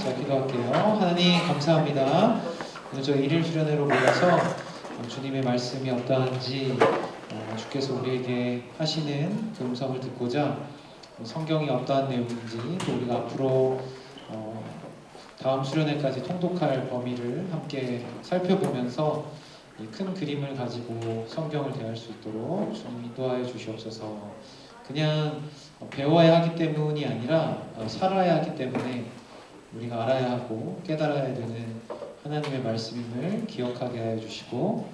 자, 기도할게요. 하나님 감사합니다. 오늘 저 일일 수련회로 모여서 주님의 말씀이 어떠한지 주께서 우리에게 하시는 그 음성을 듣고자 성경이 어떠한 내용인지 또 우리가 앞으로 다음 수련회까지 통독할 범위를 함께 살펴보면서 이 큰 그림을 가지고 성경을 대할 수 있도록 주님 인도하여 주시옵소서. 그냥 배워야 하기 때문이 아니라 살아야 하기 때문에 우리가 알아야 하고 깨달아야 되는 하나님의 말씀임을 기억하게 하여 주시고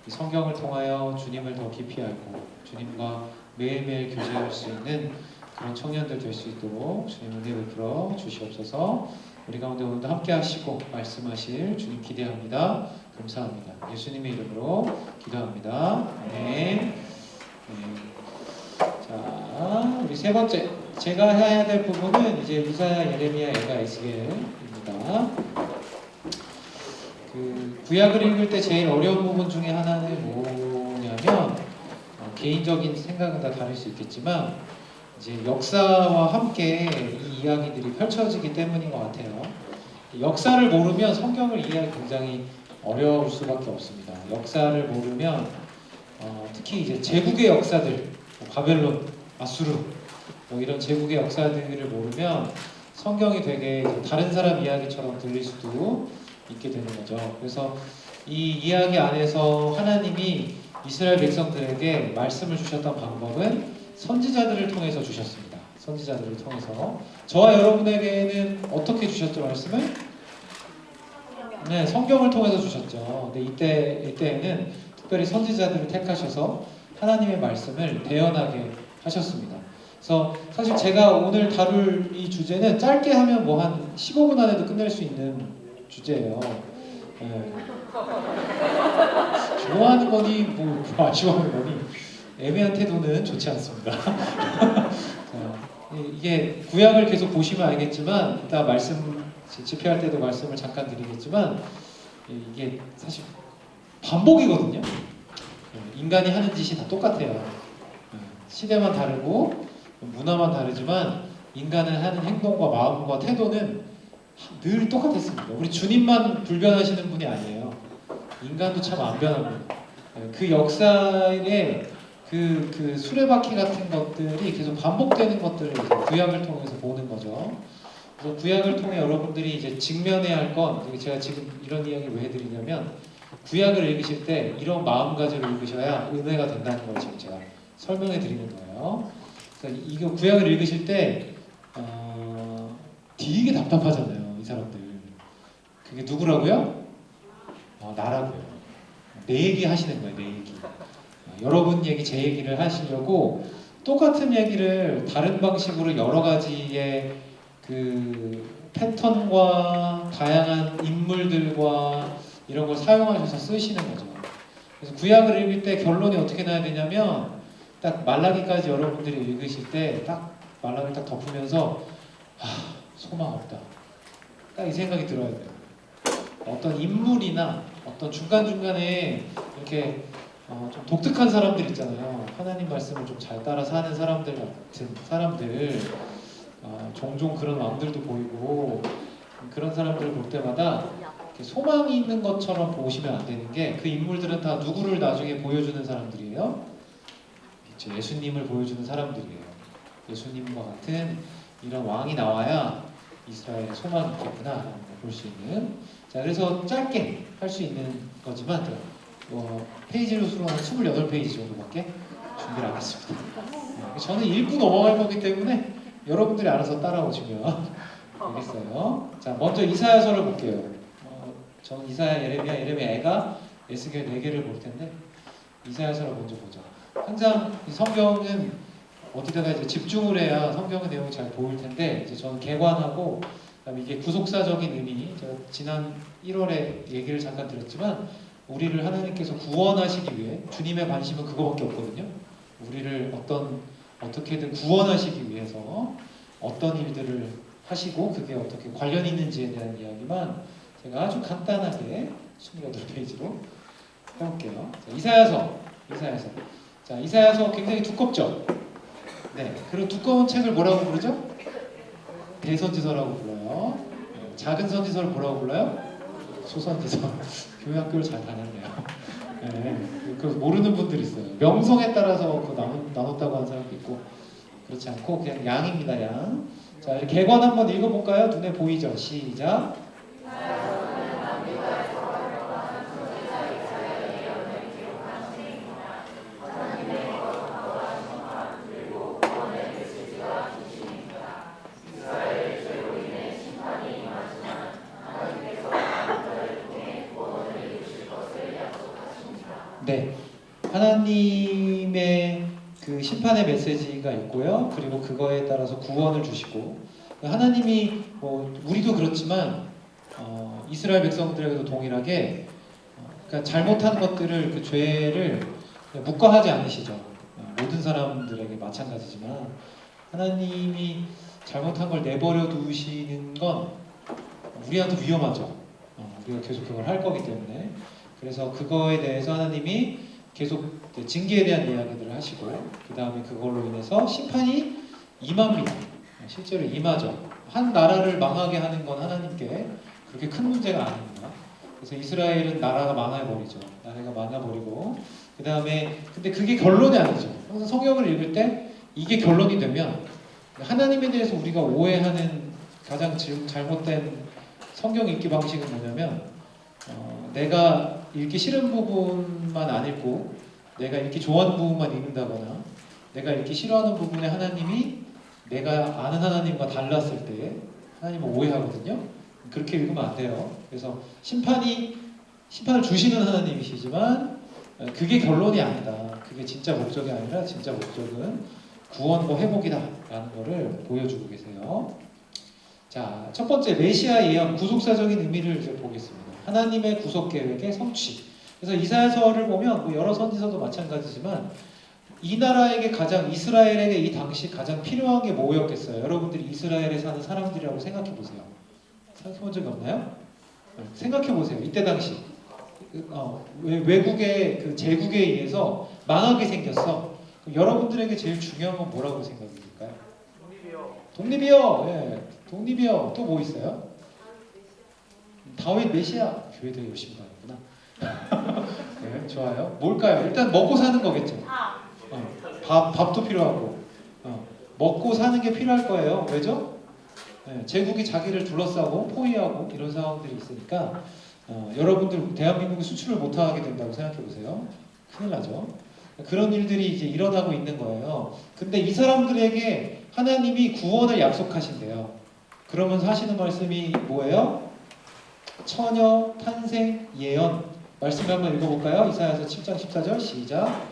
이 성경을 통하여 주님을 더 깊이 알고 주님과 매일매일 교제할 수 있는 그런 청년들 될 수 있도록 주님 은혜 베풀어 주시옵소서. 우리 가운데 오늘도 함께 하시고 말씀하실 주님 기대합니다. 감사합니다. 예수님의 이름으로 기도합니다. 아멘. 자, 우리 세 번째 제가 해야 될 부분은 이제 이사야, 예레미야, 애가, 에스겔입니다. 그 구약을 읽을 때 제일 어려운 부분 중에 하나는 뭐냐면 개인적인 생각은 다 다를 수 있겠지만 이제 역사와 함께 이 이야기들이 펼쳐지기 때문인 것 같아요. 역사를 모르면 성경을 이해하기 굉장히 어려울 수밖에 없습니다. 역사를 모르면 특히 이제 제국의 역사들, 바벨론, 아수르 이런 제국의 역사들을 모르면 성경이 되게 다른 사람 이야기처럼 들릴 수도 있게 되는 거죠. 그래서 이 이야기 안에서 하나님이 이스라엘 백성들에게 말씀을 주셨던 방법은 선지자들을 통해서 주셨습니다. 선지자들을 통해서 저와 여러분에게는 어떻게 주셨죠 말씀을? 네, 성경을 통해서 주셨죠. 근데 이때에는 특별히 선지자들을 택하셔서 하나님의 말씀을 대언하게 하셨습니다. 그래서 사실 제가 오늘 다룰 이 주제는 짧게 하면 뭐 한 15분 안에도 끝낼 수 있는 주제예요. 네. 좋아하는 거니 뭐 아쉬워하는 거니 애매한 태도는 좋지 않습니다. 이게 구약을 계속 보시면 알겠지만 이따 말씀 집회할 때도 말씀을 잠깐 드리겠지만 이게 사실 반복이거든요. 인간이 하는 짓이 다 똑같아요. 시대만 다르고 문화만 다르지만 인간은 하는 행동과 마음과 태도는 늘 똑같았습니다. 우리 주님만 불변하시는 분이 아니에요. 인간도 참 안 변합니다. 그 역사에 그 수레바퀴 같은 것들이 계속 반복되는 것들을 구약을 통해서 보는 거죠. 그래서 구약을 통해 여러분들이 이제 직면해야 할 건, 제가 지금 이런 이야기를 왜 해드리냐면 구약을 읽으실 때 이런 마음가짐을 읽으셔야 은혜가 된다는 걸 지금 제가 설명해 드리는 거예요. 그래서 이거 구약을 읽으실 때 되게 답답하잖아요, 이 사람들. 그게 누구라고요? 나라고요. 내 얘기 하시는 거예요, 내 얘기. 여러분 얘기, 제 얘기를 하시려고 똑같은 얘기를 다른 방식으로 여러 가지의 그 패턴과 다양한 인물들과 이런 걸 사용하셔서 쓰시는 거죠. 그래서 구약을 읽을 때 결론이 어떻게 나야 되냐면 딱 말라기까지 여러분들이 읽으실 때 딱 말라기를 딱 덮으면서 소망 없다. 딱 이 생각이 들어야 돼요. 어떤 인물이나 어떤 중간중간에 이렇게 좀 독특한 사람들 있잖아요. 하나님 말씀을 좀 잘 따라 사는 사람들 같은 사람들 종종 그런 왕들도 보이고 그런 사람들을 볼 때마다 소망이 있는 것처럼 보시면 안 되는 게 그 인물들은 다 누구를 나중에 보여주는 사람들이에요? 그렇죠. 예수님을 보여주는 사람들이에요. 예수님과 같은 이런 왕이 나와야 이스라엘의 소망이 있겠구나 볼 수 있는. 자, 그래서 짧게 할 수 있는 거지만 페이지로 수로 한 28페이지 정도밖에 준비를 안 했습니다. 저는 읽고 넘어갈 거기 때문에 여러분들이 알아서 따라오시면 되겠어요. 자, 먼저 이사야서를 볼게요. 저는 이사야, 예레미야, 애가, 에스겔 4개를 볼 텐데 이사야서를 먼저 보죠. 항상 성경은 어디다가 이제 집중을 해야 성경의 내용이 잘 보일 텐데 이제 저는 개관하고 그다음에 이게 구속사적인 의미, 제가 지난 1월에 얘기를 잠깐 드렸지만 우리를 하나님께서 구원하시기 위해 주님의 관심은 그거밖에 없거든요. 우리를 어떻게든 구원하시기 위해서 어떤 일들을 하시고 그게 어떻게 관련이 있는지에 대한 이야기만 제가 아주 간단하게 28페이지로 해볼게요. 자, 이사야서. 자, 이사야서 굉장히 두껍죠? 네. 그리고 두꺼운 책을 뭐라고 부르죠? 대선지서라고 불러요. 작은 선지서를 뭐라고 불러요? 소선지서. 교회학교를 잘 다녔네요. 네, 그 모르는 분들 있어요. 명성에 따라서 그 나눴다고 하는 사람도 있고 그렇지 않고 그냥 양입니다. 양. 자, 객원 한번 읽어볼까요? 눈에 보이죠? 시작. 네, 하나님의 그 심판의 메시지가 있고요. 그리고 그거에 따라서 구원을 주시고 하나님이 우리도 그렇지만 이스라엘 백성들에게도 동일하게 그러니까 잘못한 것들을 그 죄를 묵과하지 않으시죠. 모든 사람들에게 마찬가지지만 하나님이 잘못한 걸 내버려 두시는 건 우리한테 위험하죠. 우리가 계속 그걸 할 거기 때문에. 그래서 그거에 대해서 하나님이 계속 징계에 대한 이야기들을 하시고 그 다음에 그걸로 인해서 심판이 임합니다. 실제로 임하죠. 한 나라를 망하게 하는 건 하나님께 그렇게 큰 문제가 아닙니다. 그래서 이스라엘은 나라가 망해버리죠. 나라가 망해버리고 그 다음에 근데 그게 결론이 아니죠. 항상 성경을 읽을 때 이게 결론이 되면 하나님에 대해서 우리가 오해하는 가장 잘못된 성경 읽기 방식은 뭐냐면 내가 읽기 싫은 부분만 안 읽고 내가 읽기 좋아하는 부분만 읽는다거나 내가 읽기 싫어하는 부분에 하나님이 내가 아는 하나님과 달랐을 때 하나님은 오해하거든요. 그렇게 읽으면 안 돼요. 그래서 심판을 주시는 하나님이시지만 그게 결론이 아니다. 그게 진짜 목적이 아니라 진짜 목적은 구원과 회복이다라는 것을 보여주고 계세요. 자, 첫 번째 메시아 예언 구속사적인 의미를 이제 보겠습니다. 하나님의 구속 계획의 성취. 그래서 이사야서를 보면 여러 선지서도 마찬가지지만 이 나라에게 이스라엘에게 이 당시 가장 필요한 게 뭐였겠어요? 여러분들이 이스라엘에 사는 사람들이라고 생각해 보세요. 생각해 본 적이 없나요? 생각해 보세요. 이때 당시 외국의 그 제국에 의해서 망하게 생겼어. 그럼 여러분들에게 제일 중요한 건 뭐라고 생각하실까요? 독립이요. 예, 독립이요. 또 뭐 있어요? 다윗 메시아. 교회 되게 열심히 다녔구나. 네, 좋아요. 뭘까요? 일단 먹고 사는 거겠죠. 밥도 필요하고 먹고 사는 게 필요할 거예요. 왜죠? 네, 제국이 자기를 둘러싸고 포위하고 이런 상황들이 있으니까 여러분들 대한민국이 수출을 못하게 된다고 생각해 보세요. 큰일 나죠. 그런 일들이 이제 일어나고 있는 거예요. 근데 이 사람들에게 하나님이 구원을 약속하신대요. 그러면서 하시는 말씀이 뭐예요? 처녀 탄생 예언. 말씀 한번 읽어볼까요? 이사야서 7장 14절 시작.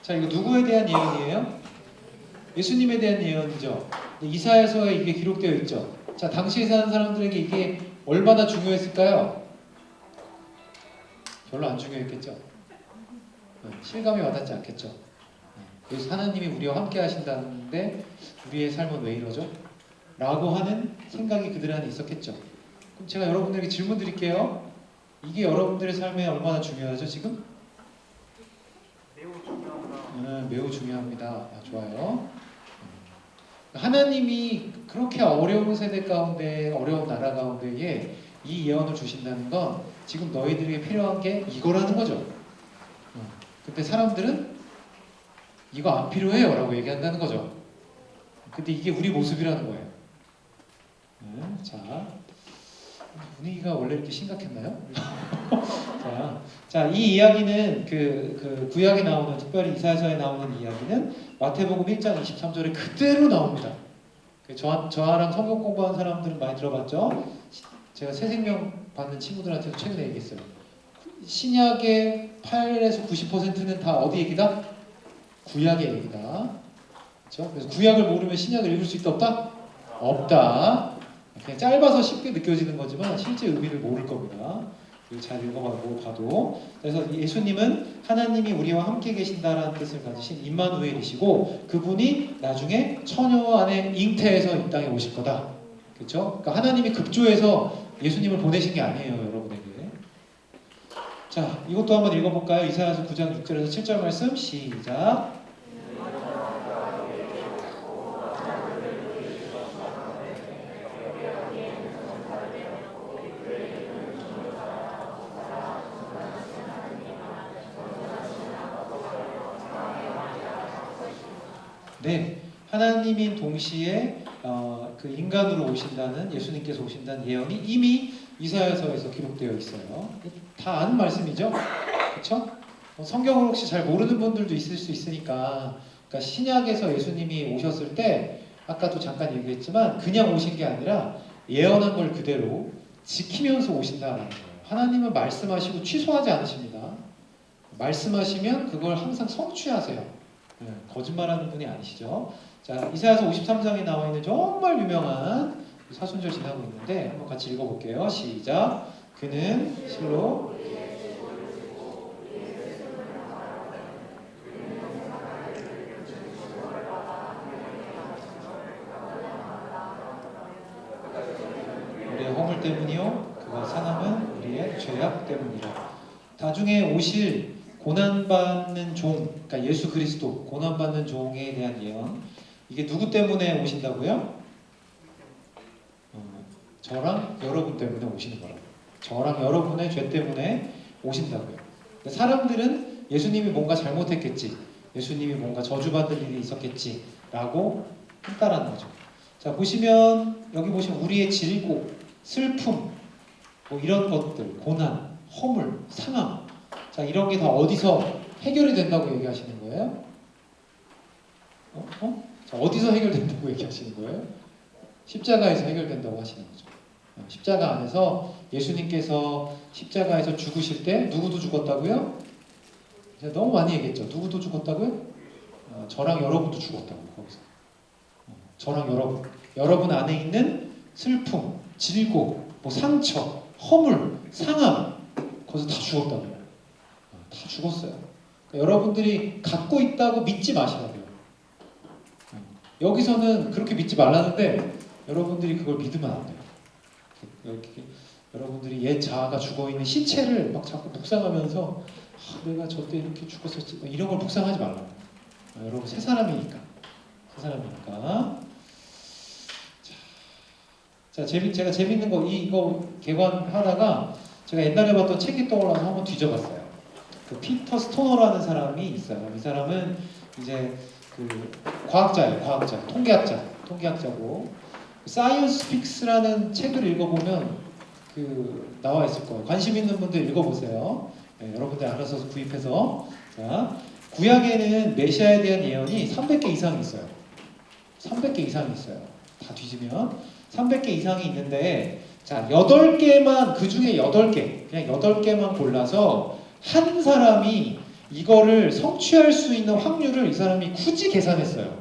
자, 이거 누구에 대한 예언이에요? 예수님에 대한 예언이죠. 이사야서에 이게 기록되어 있죠. 자, 당시에 사는 사람들에게 이게 얼마나 중요했을까요? 별로 안 중요했겠죠. 실감이 와닿지 않겠죠. 그래서 하나님이 우리와 함께 하신다는데 우리의 삶은 왜 이러죠? 라고 하는 생각이 그들 안에 있었겠죠. 그럼 제가 여러분들에게 질문 드릴게요. 이게 여러분들의 삶에 얼마나 중요하죠, 지금? 매우 중요합니다. 매우 중요합니다. 좋아요. 하나님이 그렇게 어려운 세대 가운데, 어려운 나라 가운데에 이 예언을 주신다는 건 지금 너희들에게 필요한 게 이거라는 거죠. 근데 사람들은 이거 안 필요해요 라고 얘기한다는 거죠. 근데 이게 우리 모습이라는 거예요. 자, 분위기가 원래 이렇게 심각했나요? 자, 이 이야기는 그 구약에 나오는, 특별히 이사야서에 나오는 이야기는 마태복음 1장 23절에 그대로 나옵니다. 저랑 성경 공부하는 사람들은 많이 들어봤죠? 제가 새 생명 받는 친구들한테도 최근에 얘기했어요. 신약의 8에서 90%는 다 어디 얘기다? 구약의 얘기다. 그렇죠? 그래서 구약을 모르면 신약을 읽을 수 있다 없다? 없다. 그냥 짧아서 쉽게 느껴지는 거지만 실제 의미를 모를 겁니다. 잘 읽어봐도. 그래서 예수님은 하나님이 우리와 함께 계신다라는 뜻을 가지신 임마누엘이시고 그분이 나중에 처녀 안에 잉태해서 이 땅에 오실 거다. 그렇죠? 그러니까 하나님이 급조해서 예수님을 보내신 게 아니에요, 여러분에게. 자, 이것도 한번 읽어볼까요? 이사야서 9장 6절에서 7절 말씀 시작. 네, 하나님인 동시에 그 인간으로 오신다는 예수님께서 오신다는 예언이 이미 이사야서에서 기록되어 있어요. 다 아는 말씀이죠, 그렇죠? 성경을 혹시 잘 모르는 분들도 있을 수 있으니까, 그러니까 신약에서 예수님이 오셨을 때 아까도 잠깐 얘기했지만 그냥 오신 게 아니라 예언한 걸 그대로 지키면서 오신다는 거예요. 하나님은 말씀하시고 취소하지 않으십니다. 말씀하시면 그걸 항상 성취하세요. 네, 거짓말하는 분이 아니시죠. 자, 이사야서 53장에 나와 있는 정말 유명한 사순절 지나고 있는데 한번 같이 읽어볼게요. 시작. 그는 실로 우리의 허물 때문이요 그가 상함은 우리의 죄악 때문이라. 나중에 오실 고난받는 종, 그러니까 예수 그리스도 고난받는 종에 대한 예언. 이게 누구 때문에 오신다고요? 저랑 여러분 때문에 오시는 거라고. 저랑 여러분의 죄 때문에 오신다고요. 그러니까 사람들은 예수님이 뭔가 잘못했겠지, 예수님이 뭔가 저주받을 일이 있었겠지 라고 한다라는 거죠. 자, 보시면 여기 보시면 우리의 질고 슬픔 뭐 이런 것들, 고난, 허물, 상함, 자, 이런 게 다 어디서 해결이 된다고 얘기하시는 거예요? 자, 어디서 해결된다고 얘기하시는 거예요? 십자가에서 해결된다고 하시는 거죠. 십자가 안에서 예수님께서 십자가에서 죽으실 때 누구도 죽었다고요? 제가 너무 많이 얘기했죠. 누구도 죽었다고요? 저랑 여러분도 죽었다고 거기서. 저랑 여러분 안에 있는 슬픔, 질고, 뭐 상처, 허물, 상함, 거기서 다 죽었다고요. 다 죽었어요. 그러니까 여러분들이 갖고 있다고 믿지 마시라고요. 여기서는 그렇게 믿지 말라는데 여러분들이 그걸 믿으면 안 돼요. 이렇게 여러분들이 옛 자아가 죽어있는 시체를 막 자꾸 묵상하면서 내가 저때 이렇게 죽었었지 이런 걸 묵상하지 말라고. 여러분 새 사람이니까. 자, 제가 재밌는 거 이거 개관하다가 제가 옛날에 봤던 책이 떠올라서 한번 뒤져봤어요. 그 피터 스토너라는 사람이 있어요. 이 사람은 이제 그 과학자예요. 통계학자고 사이언스 픽스라는 책을 읽어보면 그 나와 있을 거예요. 관심 있는 분들 읽어보세요. 네, 여러분들 알아서 구입해서. 자, 구약에는 메시아에 대한 예언이 300개 이상이 있어요. 300개 이상이 있어요. 다 뒤지면 300개 이상이 있는데, 자, 8개만, 그 중에 8개, 그냥 8개만 골라서 한 사람이 이거를 성취할 수 있는 확률을 이 사람이 굳이 계산했어요.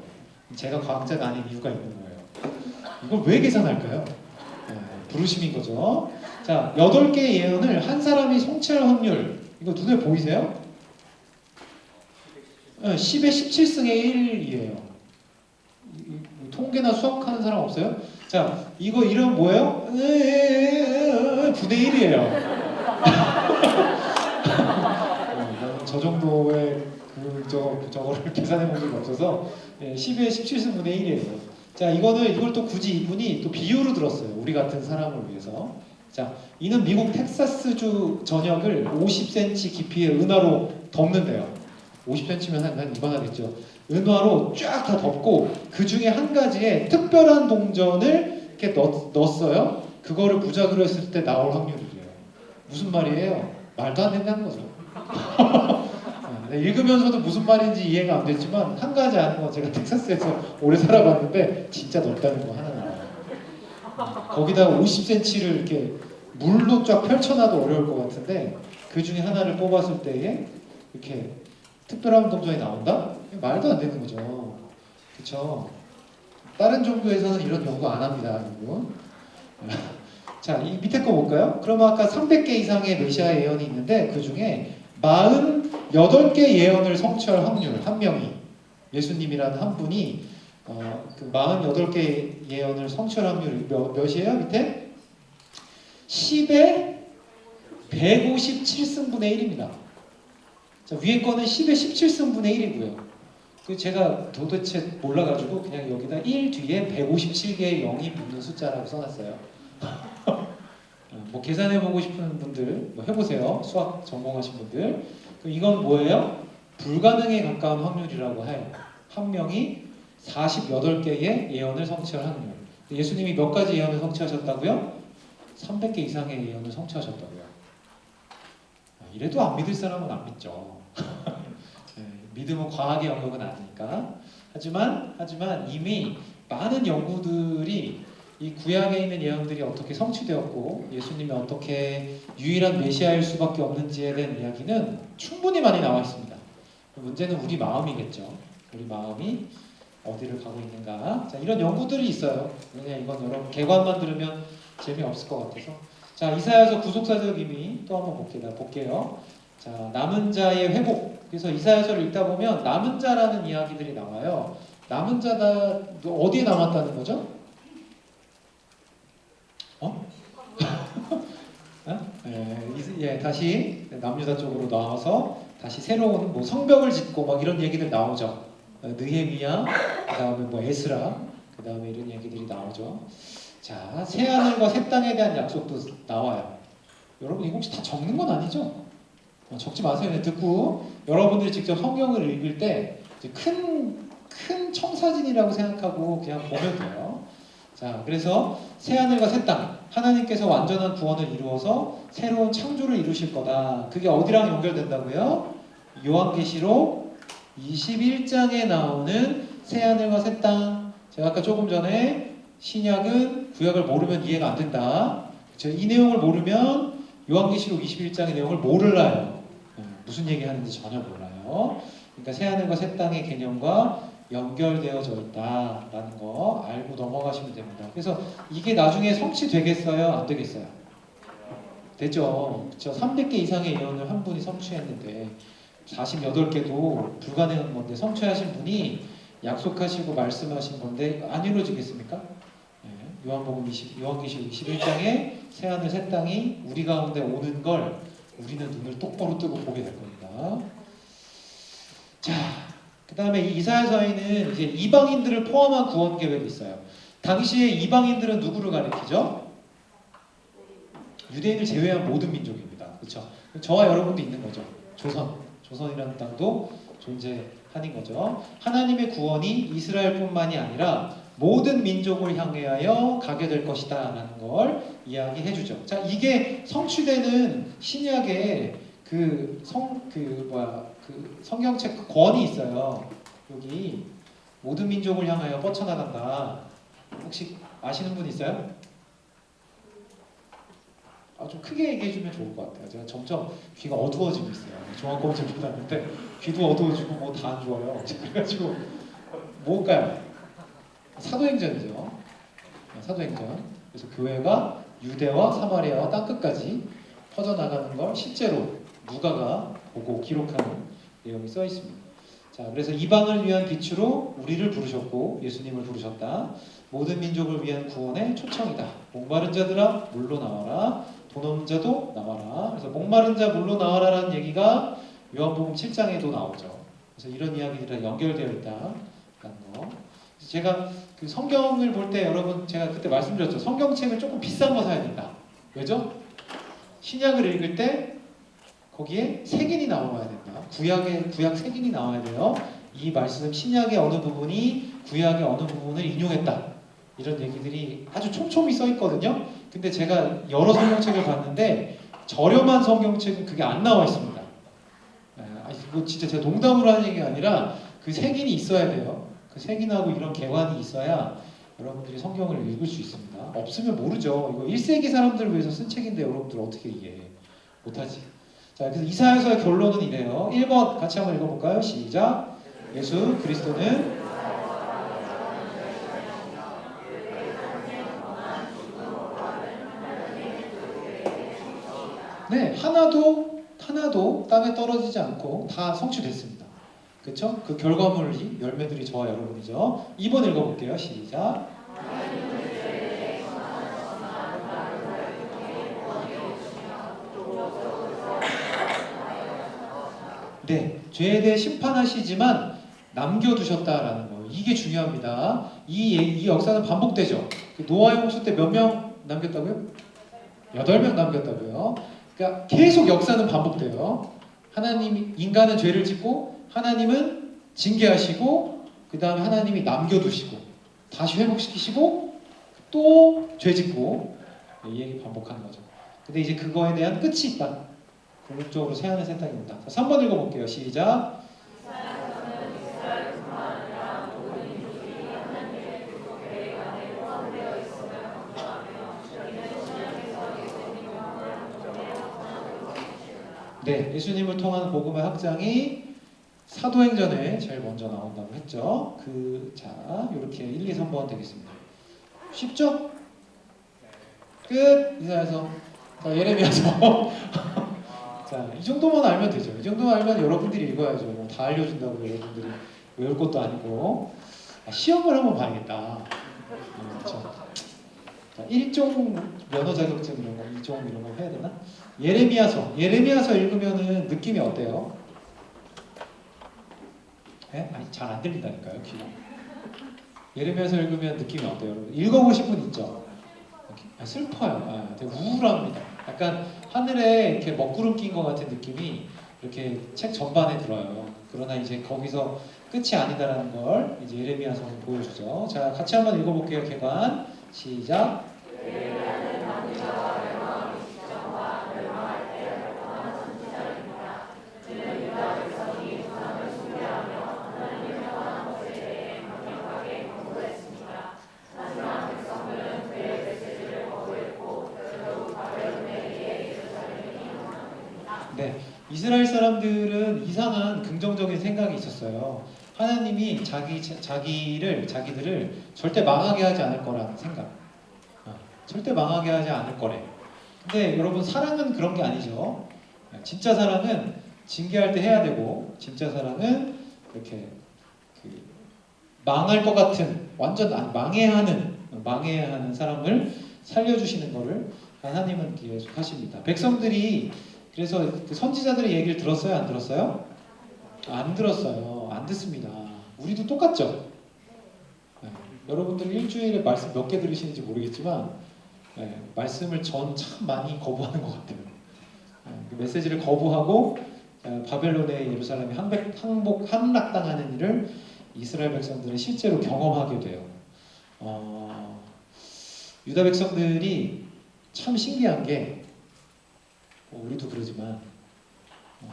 제가 과학자가 아닌 이유가 있는 거예요. 이걸 왜 계산할까요? 부르심인 거죠. 자, 8개의 예언을 한 사람이 성취할 확률, 이거 눈에 보이세요? 10의 17승의 1이에요. 통계나 수학하는 사람 없어요? 자, 이거 이름 뭐예요? 분의 1이에요. 저 정도의 저거를 계산해 본 적이 없어서 10의 17승분의 1이에요. 자, 이걸 또 굳이 이분이 또 비유로 들었어요. 우리 같은 사람을 위해서. 자, 이는 미국 텍사스주 전역을 50cm 깊이의 은하로 덮는데요. 50cm면 한 이만 하겠죠. 은하로 쫙 다 덮고 그 중에 한 가지에 특별한 동전을 이렇게 넣었어요. 그거를 무작위로 했을 때 나올 확률이래요. 무슨 말이에요? 말도 안 된다는 거죠. 읽으면서도 무슨 말인지 이해가 안 됐지만 한 가지 아는 건 제가 텍사스에서 오래 살아봤는데 진짜 넓다는 거 하나 알아요. 거기다가 50cm를 이렇게 물로 쫙 펼쳐놔도 어려울 것 같은데 그 중에 하나를 뽑았을 때에 이렇게 특별한 동전이 나온다? 말도 안 되는 거죠. 그렇죠? 다른 종교에서는 이런 연구 안 합니다, 여러분. 자, 이 밑에 거 볼까요? 그러면 아까 300개 이상의 메시아 예언이 있는데 그 중에 48개 예언을 성취할 확률, 한 명이 예수님이라는 한 분이 그 48개 예언을 성취할 확률이 몇이에요? 밑에? 10의 157승분의 1입니다. 자, 위에 거는 10의 17승분의 1이고요. 그 제가 도대체 몰라가지고 그냥 여기다 1 뒤에 157개의 0이 붙는 숫자라고 써놨어요. 뭐 계산해보고 싶은 분들 뭐 해보세요. 수학 전공하신 분들. 이건 뭐예요? 불가능에 가까운 확률이라고 해요. 한 명이 48개의 예언을 성취할 확률. 예수님이 몇 가지 예언을 성취하셨다고요? 300개 이상의 예언을 성취하셨다고요. 이래도 안 믿을 사람은 안 믿죠. 네, 믿음은 과학의 영역은 아니니까. 하지만 이미 많은 연구들이 이 구약에 있는 예언들이 어떻게 성취되었고 예수님이 어떻게 유일한 메시아일 수밖에 없는지에 대한 이야기는 충분히 많이 나와 있습니다. 문제는 우리 마음이겠죠. 우리 마음이 어디를 가고 있는가. 자, 이런 연구들이 있어요. 그냥 이건 여러분 개관만 들으면 재미없을 것 같아서. 자, 이사야서 구속사적 의미 또 한번 볼게요. 자, 남은 자의 회복. 그래서 이사야서를 읽다 보면 남은 자라는 이야기들이 나와요. 남은 자다 어디에 남았다는 거죠? 다시 남유다 쪽으로 나와서 다시 새로운 뭐 성벽을 짓고 막 이런 얘기들 나오죠. 느헤미야, 그다음에 뭐 에스라, 그다음에 이런 얘기들이 나오죠. 자, 새 하늘과 새 땅에 대한 약속도 나와요. 여러분 이거 혹시 다 적는 건 아니죠? 적지 마세요. 그냥 듣고 여러분들이 직접 성경을 읽을 때 큰 청사진이라고 생각하고 그냥 보면 돼요. 자, 그래서 새 하늘과 새 땅, 하나님께서 완전한 구원을 이루어서 새로운 창조를 이루실 거다. 그게 어디랑 연결된다고요? 요한계시록 21장에 나오는 새 하늘과 새 땅. 제가 아까 조금 전에 신약은 구약을 모르면 이해가 안 된다. 이 내용을 모르면 요한계시록 21장의 내용을 몰라요. 무슨 얘기하는지 전혀 몰라요. 그러니까 새 하늘과 새 땅의 개념과 연결되어져 있다라는 거 알고 넘어가시면 됩니다. 그래서 이게 나중에 성취되겠어요? 안 되겠어요? 되죠. 그렇죠. 300개 이상의 예언을 한 분이 성취했는데 48개도 불가능한 건데 성취하신 분이 약속하시고 말씀하신 건데 안 이루어지겠습니까? 요한계시록 21장에 새하늘 새 땅이 우리 가운데 오는 걸 우리는 눈을 똑바로 뜨고 보게 될 겁니다. 자, 그 다음에 이사야서에는 이제 이방인들을 포함한 구원 계획이 있어요. 당시에 이방인들은 누구를 가리키죠? 유대인을 제외한 모든 민족입니다. 그렇죠? 저와 여러분도 있는 거죠. 조선이라는 땅도 존재하는 거죠. 하나님의 구원이 이스라엘뿐만이 아니라 모든 민족을 향하여 가게 될 것이다 라는 걸 이야기해 주죠. 자, 이게 성취되는 신약의 성경책 권이 있어요. 여기 모든 민족을 향하여 뻗쳐나간다. 혹시 아시는 분 있어요? 좀 크게 얘기해주면 좋을 것 같아요. 제가 점점 귀가 어두워지고 있어요. 종합검진 받았는데 귀도 어두워지고 뭐 다 안 좋아요. 그래가지고 뭘까요? 사도행전이죠. 사도행전. 그래서 교회가 유대와 사마리아와 땅끝까지 퍼져나가는 걸 실제로 누가가 보고 기록하는 내용이 써 있습니다. 자, 그래서 이방을 위한 빛으로 우리를 부르셨고 예수님을 부르셨다. 모든 민족을 위한 구원의 초청이다. 목마른 자들아 물로 나와라. 돈 없는 자도 나와라. 그래서 목마른 자 물로 나와라라는 얘기가 요한복음 7장에도 나오죠. 그래서 이런 이야기들이 연결되어 있다라는 거. 제가 그 성경을 볼 때 여러분 제가 그때 말씀드렸죠. 성경책을 조금 비싼 거 사야 된다. 왜죠? 신약을 읽을 때 거기에 색인이 나와야 된다. 구약 색인이 나와야 돼요. 이 말씀 신약의 어느 부분이 구약의 어느 부분을 인용했다. 이런 얘기들이 아주 촘촘히 써 있거든요. 근데 제가 여러 성경책을 봤는데 저렴한 성경책은 그게 안 나와 있습니다. 이거 진짜 제가 농담으로 하는 얘기가 아니라 그 색인이 있어야 돼요. 그 색인하고 이런 개관이 있어야 여러분들이 성경을 읽을 수 있습니다. 없으면 모르죠. 이거 1세기 사람들을 위해서 쓴 책인데 여러분들 어떻게 이해 못하지? 자, 그래서 이사야서의 결론은 이래요. 1번 같이 한번 읽어볼까요? 시작. 예수 그리스도는 네, 하나도 땅에 떨어지지 않고 다 성취됐습니다. 그렇죠? 그 결과물이 열매들이 저와 여러분이죠. 2번 읽어볼게요. 시작. 죄에 대해 심판하시지만 남겨두셨다라는 거. 이게 중요합니다. 이 역사는 반복되죠. 노아 홍수 때 몇 명 남겼다고요? 8명 남겼다고요. 그러니까 계속 역사는 반복돼요. 하나님 인간은 죄를 짓고 하나님은 징계하시고 그 다음에 하나님이 남겨두시고 다시 회복시키시고 또 죄 짓고 이 얘기 반복하는 거죠. 근데 이제 그거에 대한 끝이 있다. 궁극적으로 새하늘 새 땅입니다. 3번 읽어볼게요. 시작. 네, 예수님을 통한 복음의 확장이 사도행전에 제일 먼저 나온다고 했죠. 자, 이렇게 1, 2, 3번 되겠습니다. 쉽죠? 끝! 이사야서. 자, 예레미야서. 자, 이 정도만 알면 되죠. 이 정도만 알면 여러분들이 읽어야죠. 뭐다 알려준다고 여러분들이 외울 것도 아니고. 시험을 한번 봐야겠다. 그렇죠. 자, 1종 면허 자격증 이런 거, 2종 이런 거 해야 되나? 예레미야서 읽으면은 느낌이 어때요? 네? 아니, 잘 안 들린다니까요, 귀가. 예레미야서 읽으면 느낌이 어때요, 여러분? 읽어보신 분 있죠? 슬퍼요. 되게 우울합니다. 약간 하늘에 이렇게 먹구름 낀 것 같은 느낌이 이렇게 책 전반에 들어요. 그러나 이제 거기서 끝이 아니다라는 걸 이제 예레미야서는 보여주죠. 자, 같이 한번 읽어볼게요. 개관 시작. 네, 이스라엘 사람들은 이상한 긍정적인 생각이 있었어요. 하나님이 자기들을 절대 망하게 하지 않을 거라는 생각. 절대 망하게 하지 않을 거래. 근데 여러분, 사랑은 그런 게 아니죠. 진짜 사랑은 징계할 때 해야 되고, 진짜 사랑은 이렇게 망할 것 같은, 완전 망해야 하는 사람을 살려주시는 거를 하나님은 계속 하십니다. 백성들이 그래서 그 선지자들의 얘기를 들었어요? 안 들었어요? 안 들었어요. 안 듣습니다. 우리도 똑같죠? 네. 여러분들 일주일에 말씀 몇 개 들으시는지 모르겠지만 말씀을 전 참 많이 거부하는 것 같아요. 그 메시지를 거부하고 바벨론의 예루살렘이 함락당하는 일을 이스라엘 백성들은 실제로 경험하게 돼요. 유다 백성들이 참 신기한 게 우리도 그러지만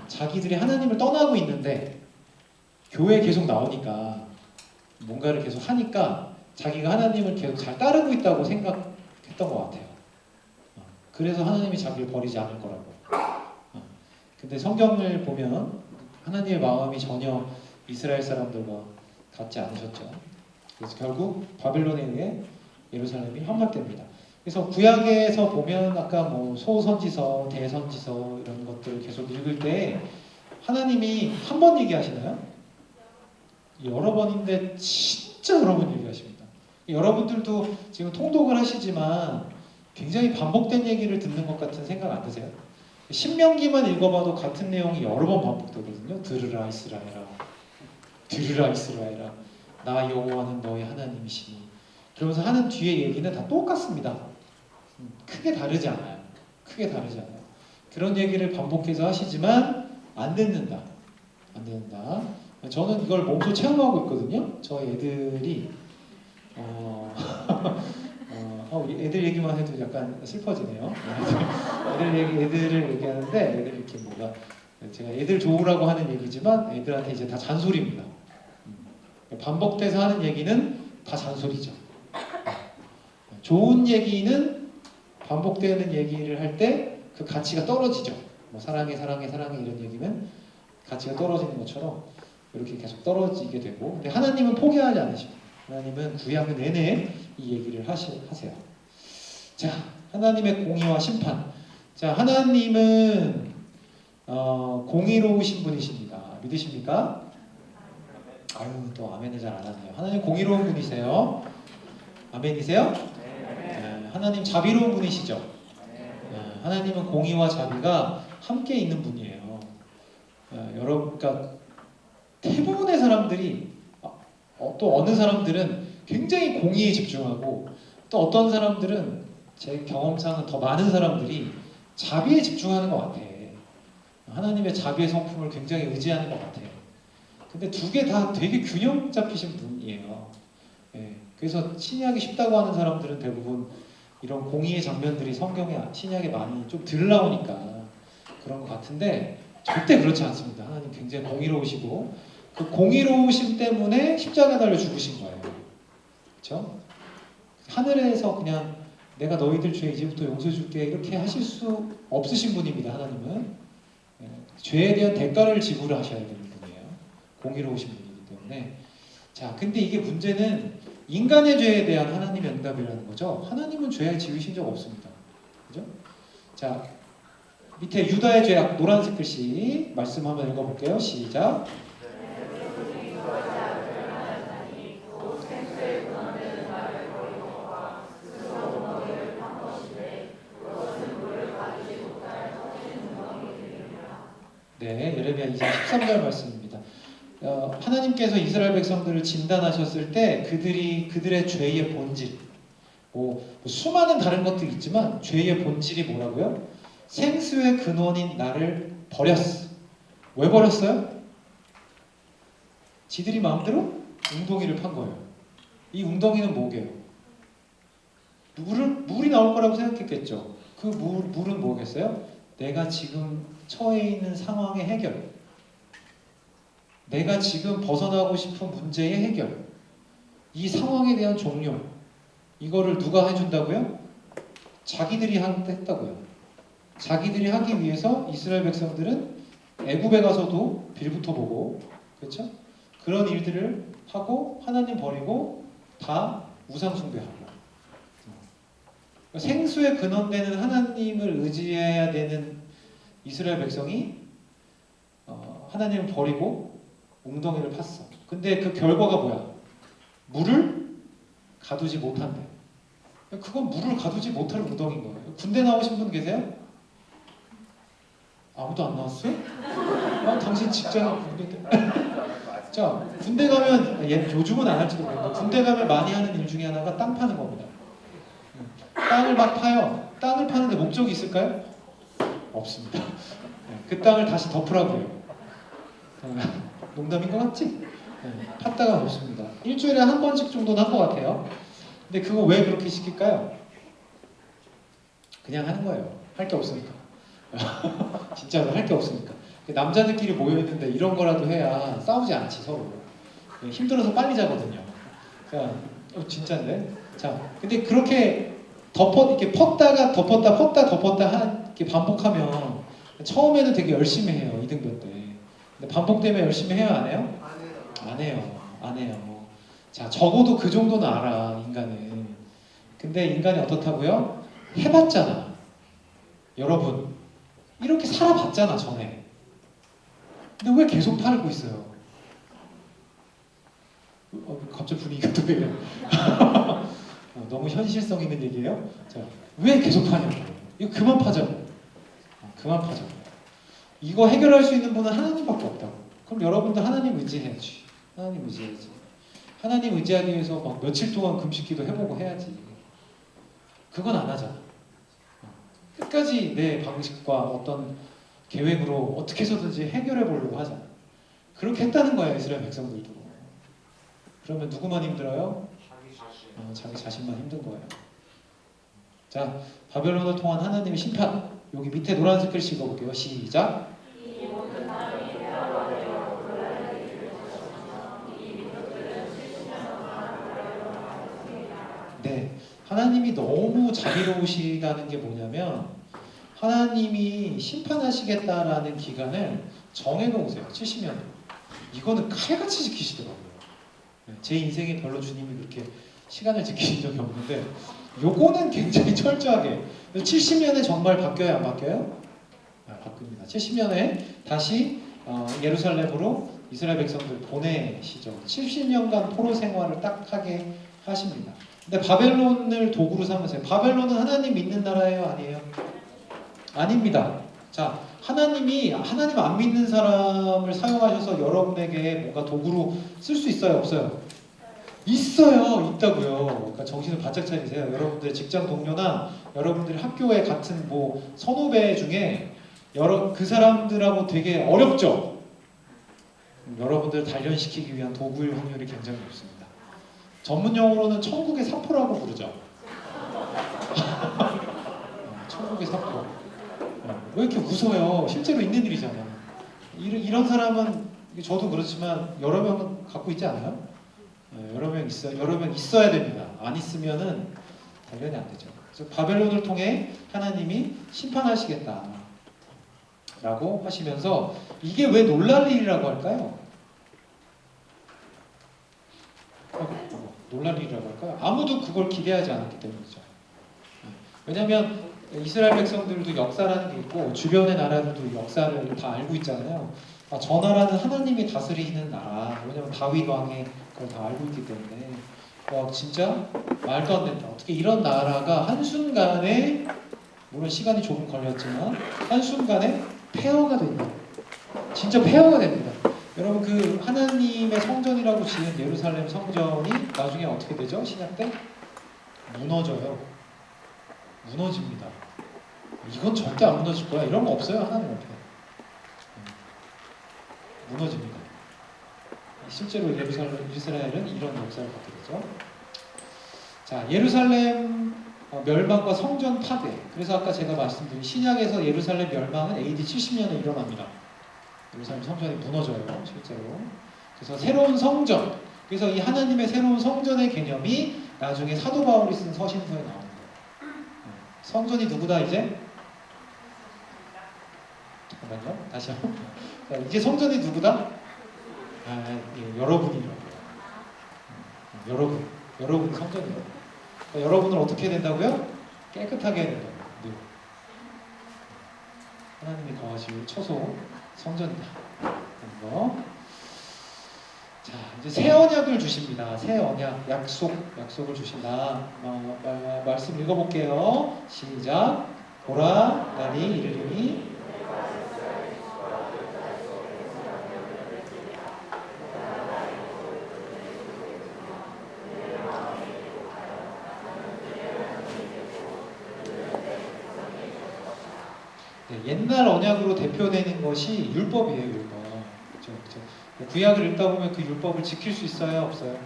자기들이 하나님을 떠나고 있는데 교회에 계속 나오니까 뭔가를 계속 하니까 자기가 하나님을 계속 잘 따르고 있다고 생각했던 것 같아요. 그래서 하나님이 자기를 버리지 않을 거라고. 근데 성경을 보면 하나님의 마음이 전혀 이스라엘 사람들과 같지 않으셨죠. 그래서 결국 바벨론에 의해 예루살렘이 함락됩니다. 그래서 구약에서 보면 아까 뭐 소선지서, 대선지서 이런 것들 계속 읽을 때 하나님이 한 번 얘기하시나요? 여러 번인데 진짜 여러 번 얘기하십니다. 여러분들도 지금 통독을 하시지만 굉장히 반복된 얘기를 듣는 것 같은 생각 안 드세요? 신명기만 읽어봐도 같은 내용이 여러 번 반복되거든요. 들으라 이스라엘아, 들으라 이스라엘아, 나 여호와는 너의 하나님이시니. 그러면서 하는 뒤에 얘기는 다 똑같습니다. 크게 다르지 않아요. 크게 다르지 않아요. 그런 얘기를 반복해서 하시지만 안 듣는다. 안 듣는다. 저는 이걸 몸소 체험하고 있거든요. 저 애들이 우리 애들 얘기만 해도 약간 슬퍼지네요. 애들을 얘기하는데 애들 이렇게 뭐가 제가 애들 좋으라고 하는 얘기지만 애들한테 이제 다 잔소리입니다. 반복돼서 하는 얘기는 다 잔소리죠. 좋은 얘기는 반복되는 얘기를 할 때 그 가치가 떨어지죠. 뭐 사랑해 이런 얘기는 가치가 떨어지는 것처럼 이렇게 계속 떨어지게 되고, 근데 하나님은 포기하지 않으십니다. 하나님은 구약 내내 이 얘기를 하세요. 자, 하나님의 공의와 심판. 자, 하나님은 공의로우신 분이십니다. 믿으십니까? 아유, 또 아멘을 잘 안 하네요. 하나님 공의로운 분이세요. 아멘이세요? 네, 하나님 자비로운 분이시죠. 하나님은 공의와 자비가 함께 있는 분이에요. 여러분, 그러니까 대부분의 사람들이 또 어느 사람들은 굉장히 공의에 집중하고 또 어떤 사람들은 제 경험상은 더 많은 사람들이 자비에 집중하는 것 같아. 하나님의 자비의 성품을 굉장히 의지하는 것 같아요. 근데 두 개 다 되게 균형 잡히신 분이에요. 예, 그래서 신약이 쉽다고 하는 사람들은 대부분 이런 공의의 장면들이 성경에 신약에 많이 좀 덜 나오니까 그런 것 같은데 절대 그렇지 않습니다. 하나님 굉장히 공의로우시고 그 공의로우심 때문에 십자가 달려 죽으신 거예요. 그렇죠? 하늘에서 그냥 내가 너희들 죄 이제부터 용서해 줄게 이렇게 하실 수 없으신 분입니다. 하나님은 예, 죄에 대한 대가를 지불을 하셔야 되는 분이에요. 공의로우신 분이기 때문에. 자, 근데 이게 문제는 인간의 죄에 대한 하나님의 응답이라는 거죠. 하나님은 죄 지으신 적 없습니다. 그죠? 자, 밑에 유다의 죄악 노란색 글씨 말씀 한번 읽어볼게요. 시작. 네, 예레미야 2장 13절 말씀입니다. 하나님께서 이스라엘 백성들을 진단하셨을 때 그들의 죄의 본질, 뭐 수많은 다른 것들이 있지만 죄의 본질이 뭐라고요? 생수의 근원인 나를 버렸어. 왜 버렸어요? 지들이 마음대로 웅덩이를 판 거예요. 이 웅덩이는 뭐게요? 물이 나올 거라고 생각했겠죠. 그 물은 뭐겠어요? 내가 지금 처해 있는 상황의 해결, 내가 지금 벗어나고 싶은 문제의 해결, 이 상황에 대한 종료, 이거를 누가 해준다고요? 자기들이 했다고요. 자기들이 하기 위해서 이스라엘 백성들은 애굽에 가서도 빌부터 보고, 그렇죠? 그런 일들을 하고 하나님 버리고 다 우상 숭배하고. 생수의 근원되는 하나님을 의지해야 되는 이스라엘 백성이 하나님을 버리고 웅덩이를 팠어. 근데 그 결과가 뭐야? 물을 가두지 못한대. 그건 물을 가두지 못할 웅덩이인 거예요. 군대 나오신 분 계세요? 아무도 안 나왔어요? 당신 직장 군대. 자, 군대 가면 요즘은 안 할지도 모르겠는데 군대 가면 많이 하는 일 중에 하나가 땅 파는 겁니다. 땅을 막 파요. 땅을 파는데 목적이 있을까요? 없습니다. 그 땅을 다시 덮으라고요. 농담인 것 같지? 팠다가 없습니다. 일주일에 한 번씩 정도는 한 것 같아요. 근데 그거 왜 그렇게 시킬까요? 그냥 하는 거예요. 할 게 없으니까. 진짜로 할 게 없으니까. 남자들끼리 모여있는데 이런 거라도 해야 싸우지 않지 서로. 힘들어서 빨리 자거든요. 그러니까 진짜인데. 자, 근데 그렇게 이렇게 펐다가 덮었다 펐다 덮었다 이렇게 반복하면 처음에는 되게 열심히 해요. 이등병 때. 근데 반복되면 열심히 해요, 안 해요? 안 해요. 안 해요. 자, 적어도 그 정도는 알아, 인간은. 근데 인간이 어떻다고요? 해봤잖아. 여러분, 이렇게 살아봤잖아, 전에. 근데 왜 계속 팔고 있어요? 갑자기 분위기가 또 이래. 너무 현실성 있는 얘기예요? 자, 왜 계속 파냐고. 이거 그만 파자고. 그만 파자고. 이거 해결할 수 있는 분은 하나님밖에 없다고. 그럼 여러분들 하나님 의지해야지. 하나님 의지해야지. 하나님 의지하기 위해서 막 며칠 동안 금식기도 해보고 해야지. 그건 안 하잖아. 끝까지 내 방식과 어떤 계획으로 어떻게 해서든지 해결해 보려고 하잖아. 그렇게 했다는 거야, 이스라엘 백성들도. 그러면 누구만 힘들어요? 자기 자신만 힘든 거예요. 자, 바벨론을 통한 하나님의 심판. 여기 밑에 노란색 글씨 읽어볼게요. 시작. 네, 하나님이 너무 자비로우시다는 게 뭐냐면 하나님이 심판하시겠다라는 기간을 정해놓으세요. 70년. 이거는 칼같이 지키시더라고요. 제 인생에 별로 주님이 그렇게 시간을 지키신 적이 없는데 요거는 굉장히 철저하게 70년에 정말 바뀌어요? 안 바뀌어요? 바뀝니다. 70년에 다시 예루살렘으로 이스라엘 백성들 보내시죠. 70년간 포로 생활을 딱 하게 하십니다. 근데 바벨론을 도구로 삼으세요. 바벨론은 하나님 믿는 나라예요? 아니에요? 아닙니다. 자, 하나님이 하나님 안 믿는 사람을 사용하셔서 여러분에게 뭔가 도구로 쓸 수 있어요, 없어요? 있어요, 있다고요. 그러니까 정신을 바짝 차리세요. 여러분들 직장 동료나 여러분들 학교에 같은 뭐 선후배 중에 그 사람들하고 되게 어렵죠. 여러분들 단련시키기 위한 도구일 확률이 굉장히 높습니다. 전문 용어로는 천국의 사포라고 부르죠. 천국의 사포. 왜 이렇게 웃어요? 실제로 있는 일이잖아요. 이런 사람은 저도 그렇지만 여러 명은 갖고 있지 않아요? 여러 명 있어야 됩니다. 안 있으면은 단련이 안 되죠. 그래서 바벨론을 통해 하나님이 심판하시겠다라고 하시면서 이게 왜 놀랄 일이라고 할까요? 놀랄 일이라고 할까요? 아무도 그걸 기대하지 않았기 때문이죠. 왜냐하면 이스라엘 백성들도 역사라는 게 있고 주변의 나라들도 역사를 다 알고 있잖아요. 저 나라는 하나님이 다스리는 나라. 왜냐하면 다윗 왕의 그걸 다 알고 있기 때문에 진짜 말도 안 된다. 어떻게 이런 나라가 한순간에 물론 시간이 조금 걸렸지만 한순간에 폐허가 된다. 진짜 폐허가 됩니다. 여러분 그 하나님의 성전이라고 지은 예루살렘 성전이 나중에 어떻게 되죠? 신약 때 무너져요. 무너집니다. 이건 절대 안 무너질 거야. 이런 거 없어요. 하나님 앞에. 무너집니다. 실제로 이스라엘은 이런 역사를 갖게 되죠. 자, 예루살렘 멸망과 성전 파괴. 그래서 아까 제가 말씀드린 신약에서 예루살렘 멸망은 AD 70년에 일어납니다. 예루살렘 성전이 무너져요, 실제로. 그래서 새로운 성전. 그래서 이 하나님의 새로운 성전의 개념이 나중에 사도 바울이 쓴 서신서에 나옵니다. 성전이 누구다 이제? 잠깐만요. 다시요. 자, 이제 성전이 누구다? 예, 여러분이라고요. 여러분이 성전이에요. 그러니까 여러분을 어떻게 해야 된다고요? 깨끗하게 해야 된다고요. 네. 하나님이 거하실 처소 성전이다. 거. 자, 이제 새 언약을 주십니다. 새 언약, 약속을 주신다. 말씀 읽어볼게요. 시작. 보라, 날이 이르리니 옛날 언약으로 대표되는 것이 율법이에요, 율법. 그렇죠? 구약을 읽다 보면 그 율법을 지킬 수 있어요, 없어요?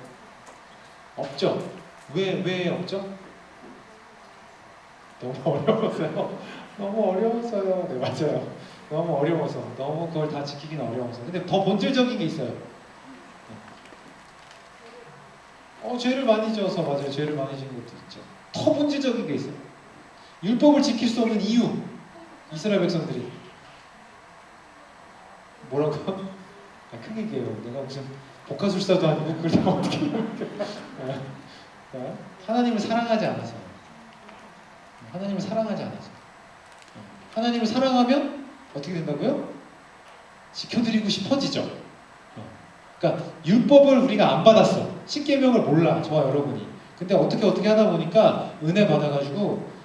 없죠. 왜 없죠? 너무 어려워서요. 너무 어려워서요. 네, 맞아요. 너무 어려워서, 너무 그걸 다 지키기는 어려워서. 근데 더 본질적인 게 있어요. 죄를 많이 지어서 맞아요. 죄를 많이 지은 것도 있죠. 더 본질적인 게 있어요. 율법을 지킬 수 없는 이유. 이스라엘 백성들이 뭐라고? 큰 얘기예요. 내가 무슨 복화술사도 아니고 그걸 내가 어떻게 하나님을 사랑하지 않아서. 하나님을 사랑하지 않아서. 하나님을 사랑하면 어떻게 된다고요? 지켜드리고 싶어지죠. 그러니까 율법을 우리가 안 받았어. 십계명을 몰라. 저와 여러분이. 근데 어떻게 하다 보니까 은혜 받아가지고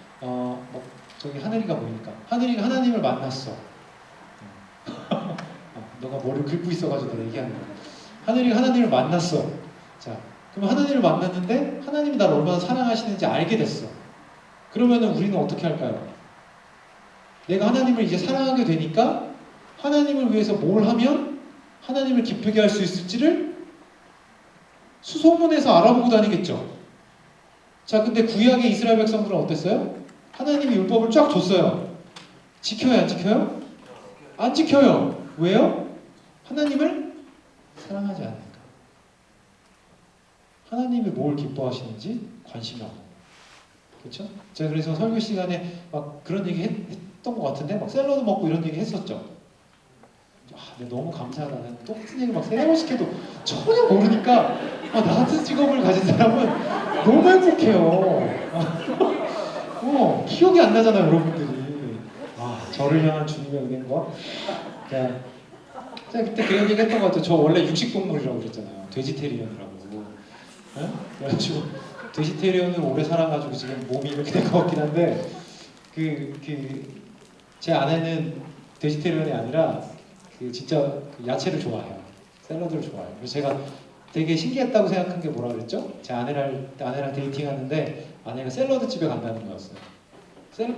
저기 하늘이가 보니까 하늘이가 하나님을 만났어. 너가 머리를 긁고 있어가지고 내가 얘기하는 거야. 하늘이가 하나님을 만났어. 자, 그럼 하나님을 만났는데 하나님이 나를 얼마나 사랑하시는지 알게 됐어. 그러면은 우리는 어떻게 할까요? 내가 하나님을 이제 사랑하게 되니까 하나님을 위해서 뭘 하면 하나님을 기쁘게 할 수 있을지를 수소문해서 알아보고 다니겠죠. 자, 근데 구약의 이스라엘 백성들은 어땠어요? 하나님이 율법을 쫙 줬어요. 지켜요, 안 지켜요? 안 지켜요. 왜요? 하나님을 사랑하지 않으니까. 하나님이 뭘 기뻐하시는지 관심이 없고. 그렇죠? 제가 그래서 설교 시간에 막 그런 얘기 했던 것 같은데 막 샐러드 먹고 이런 얘기 했었죠. 근데 너무 감사하다. 똑같은 얘기 막 3-4번씩 해도 전혀 모르니까 나 같은 직업을 가진 사람은 너무 행복해요. 기억이 안 나잖아요, 여러분들이. 저를 향한 주님의 은혜인가? 제가 그때 그런 얘기 했던 것 같아요. 저 원래 육식동물이라고 그랬잖아요. 돼지테리언이라고. 네? 그래가지고 돼지테리언을 오래 살아가지고 지금 몸이 이렇게 된 것 같긴 한데 제 아내는 베지테리언이 아니라 그 진짜 그 야채를 좋아해요. 샐러드를 좋아해요. 그래서 제가 되게 신기했다고 생각한 게 뭐라 그랬죠? 제 아내랑 데이팅하는데 아내가 샐러드 집에 간다는 거였어요.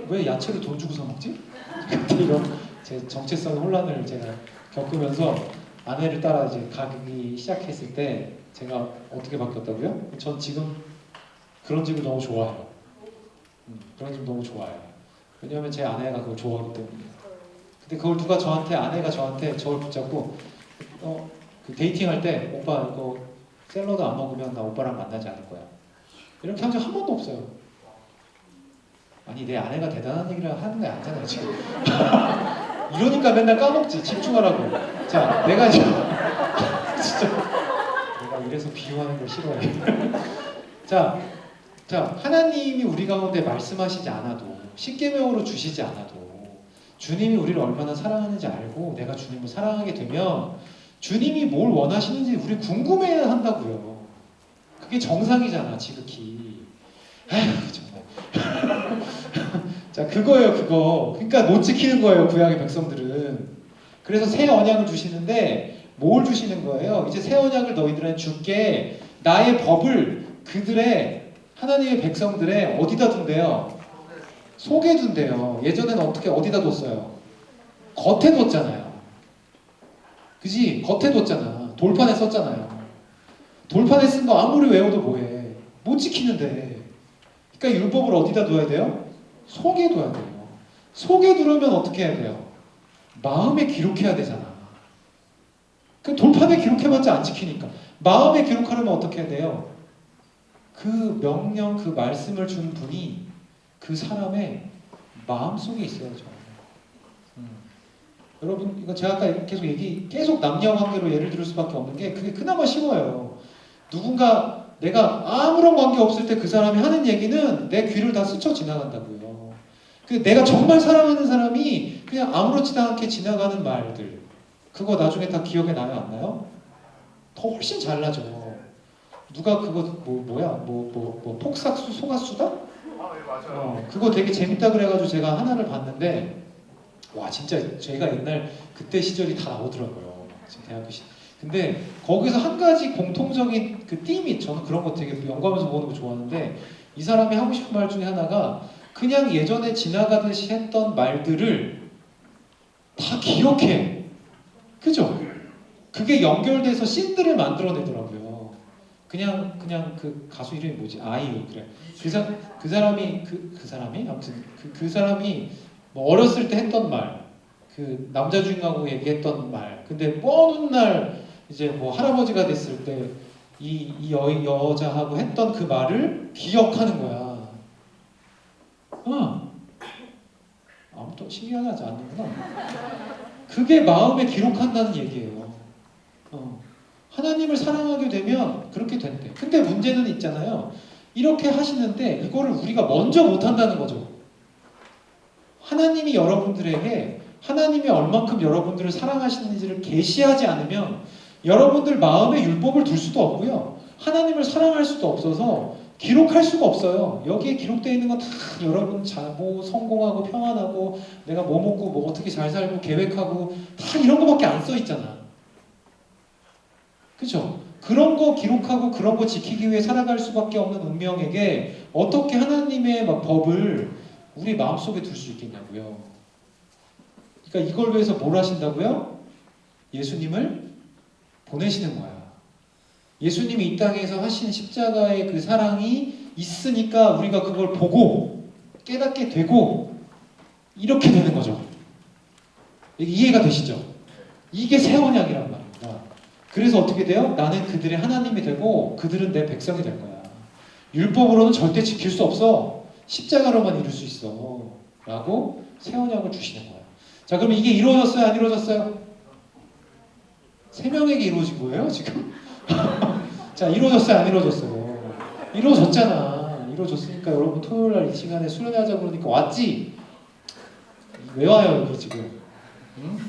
왜 야채를 돈 주고 사 먹지? 그때 이런 제 정체성 혼란을 제가 겪으면서 아내를 따라 이제 가기 시작했을 때 제가 어떻게 바뀌었다고요? 전 지금 그런 집을 너무 좋아해요. 그런 집 너무 좋아해요. 왜냐하면 제 아내가 그걸 좋아하기 때문이에요. 근데 그걸 누가 아내가 저한테 저를 붙잡고 그 데이팅할 때 오빠 이거 샐러드 안 먹으면 나 오빠랑 만나지 않을 거야. 이렇게 한 적 한 번도 없어요. 아니 내 아내가 대단한 얘기를 하는 게 아니잖아요 지금. 이러니까 맨날 까먹지 집중하라고. 자 내가 진짜 내가 이래서 비유하는 걸 싫어해. 자 하나님이 우리 가운데 말씀하시지 않아도 십계명으로 주시지 않아도 주님이 우리를 얼마나 사랑하는지 알고 내가 주님을 사랑하게 되면 주님이 뭘 원하시는지 우리 궁금해야 한다고요. 그게 정상이잖아 지극히. 아휴 정말. 자 그거예요 그거. 그러니까 못 지키는 거예요 구약의 백성들은. 그래서 새 언약을 주시는데 뭘 주시는 거예요? 이제 새 언약을 너희들한테 줄게. 나의 법을 그들의 하나님의 백성들의 어디다 둔대요? 속에 둔대요. 예전에는 어디다 뒀어요? 겉에 뒀잖아요. 그지? 겉에 뒀잖아. 돌판에 썼잖아요. 돌판에 쓴 거 아무리 외워도 뭐해? 못 지키는데. 그러니까 율법을 어디다 둬야 돼요? 속에 둬야 돼요. 속에 두려면 어떻게 해야 돼요? 마음에 기록해야 되잖아. 그 돌판에 기록해봤자 안 지키니까. 마음에 기록하려면 어떻게 해야 돼요? 그 명령, 그 말씀을 준 분이 그 사람의 마음 속에 있어야죠. 여러분, 이거 제가 아까 계속 남녀 관계로 예를 들을 수밖에 없는 게 그게 그나마 쉬워요. 누군가 내가 아무런 관계 없을 때 그 사람이 하는 얘기는 내 귀를 다 스쳐 지나간다고요. 내가 정말 사랑하는 사람이 그냥 아무렇지도 않게 지나가는 말들, 그거 나중에 다 기억에 나요, 안 나요? 더 훨씬 잘 나죠. 누가 그거 폭삭수 소가수다? 네, 맞아요. 그거 되게 재밌다 그래가지고 제가 하나를 봤는데 와 진짜 제가 옛날 그때 시절이 다 나오더라고요. 지금 대학교 시. 근데 거기서 한 가지 공통적인 그 띠이 저는 그런 거 되게 연구하면서 보는 거 좋아하는데 이 사람이 하고 싶은 말 중에 하나가 그냥 예전에 지나가듯이 했던 말들을 다 기억해. 그죠? 그게 연결돼서 씬들을 만들어내더라고요. 그냥 그 가수 이름이 뭐지? 아이유 그래. 그 사람이 아무튼 그 사람이 뭐 어렸을 때 했던 말, 그 남자 주인공하고 얘기했던 말. 근데 어느 날 이제 뭐 할아버지가 됐을 때 이 여자하고 했던 그 말을 기억하는 거야. 아무도 신기하지 않는구나. 그게 마음에 기록한다는 얘기예요. 하나님을 사랑하게 되면 그렇게 된대. 근데 문제는 있잖아요. 이렇게 하시는데 이거를 우리가 먼저 못한다는 거죠. 하나님이 여러분들에게 하나님이 얼만큼 여러분들을 사랑하시는지를 계시하지 않으면 여러분들 마음에 율법을 둘 수도 없고요. 하나님을 사랑할 수도 없어서 기록할 수가 없어요. 여기에 기록되어 있는 건 다 여러분 뭐 성공하고 평안하고 내가 뭐 먹고 뭐 어떻게 잘 살고 계획하고 다 이런 거밖에 안 써 있잖아. 그죠? 그런 거 기록하고 그런 거 지키기 위해 살아갈 수밖에 없는 운명에게 어떻게 하나님의 법을 우리 마음속에 둘 수 있겠냐고요. 그러니까 이걸 위해서 뭘 하신다고요? 예수님을 보내시는 거야. 예수님이 이 땅에서 하신 십자가의 그 사랑이 있으니까 우리가 그걸 보고 깨닫게 되고 이렇게 되는 거죠. 이해가 되시죠? 이게 새 언약이란 말입니다. 그래서 어떻게 돼요? 나는 그들의 하나님이 되고 그들은 내 백성이 될 거야. 율법으로는 절대 지킬 수 없어. 십자가로만 이룰 수 있어. 라고 새 언약을 주시는 거예요. 자, 그럼 이게 이루어졌어요? 안 이루어졌어요? 세 명에게 이루어진 거예요, 지금? 자, 이루어졌어요? 안 이루어졌어요? 이루어졌잖아. 이루어졌으니까 여러분 토요일 날 이 시간에 수련하자 그러니까 왔지? 왜 와요, 여기 지금? 응?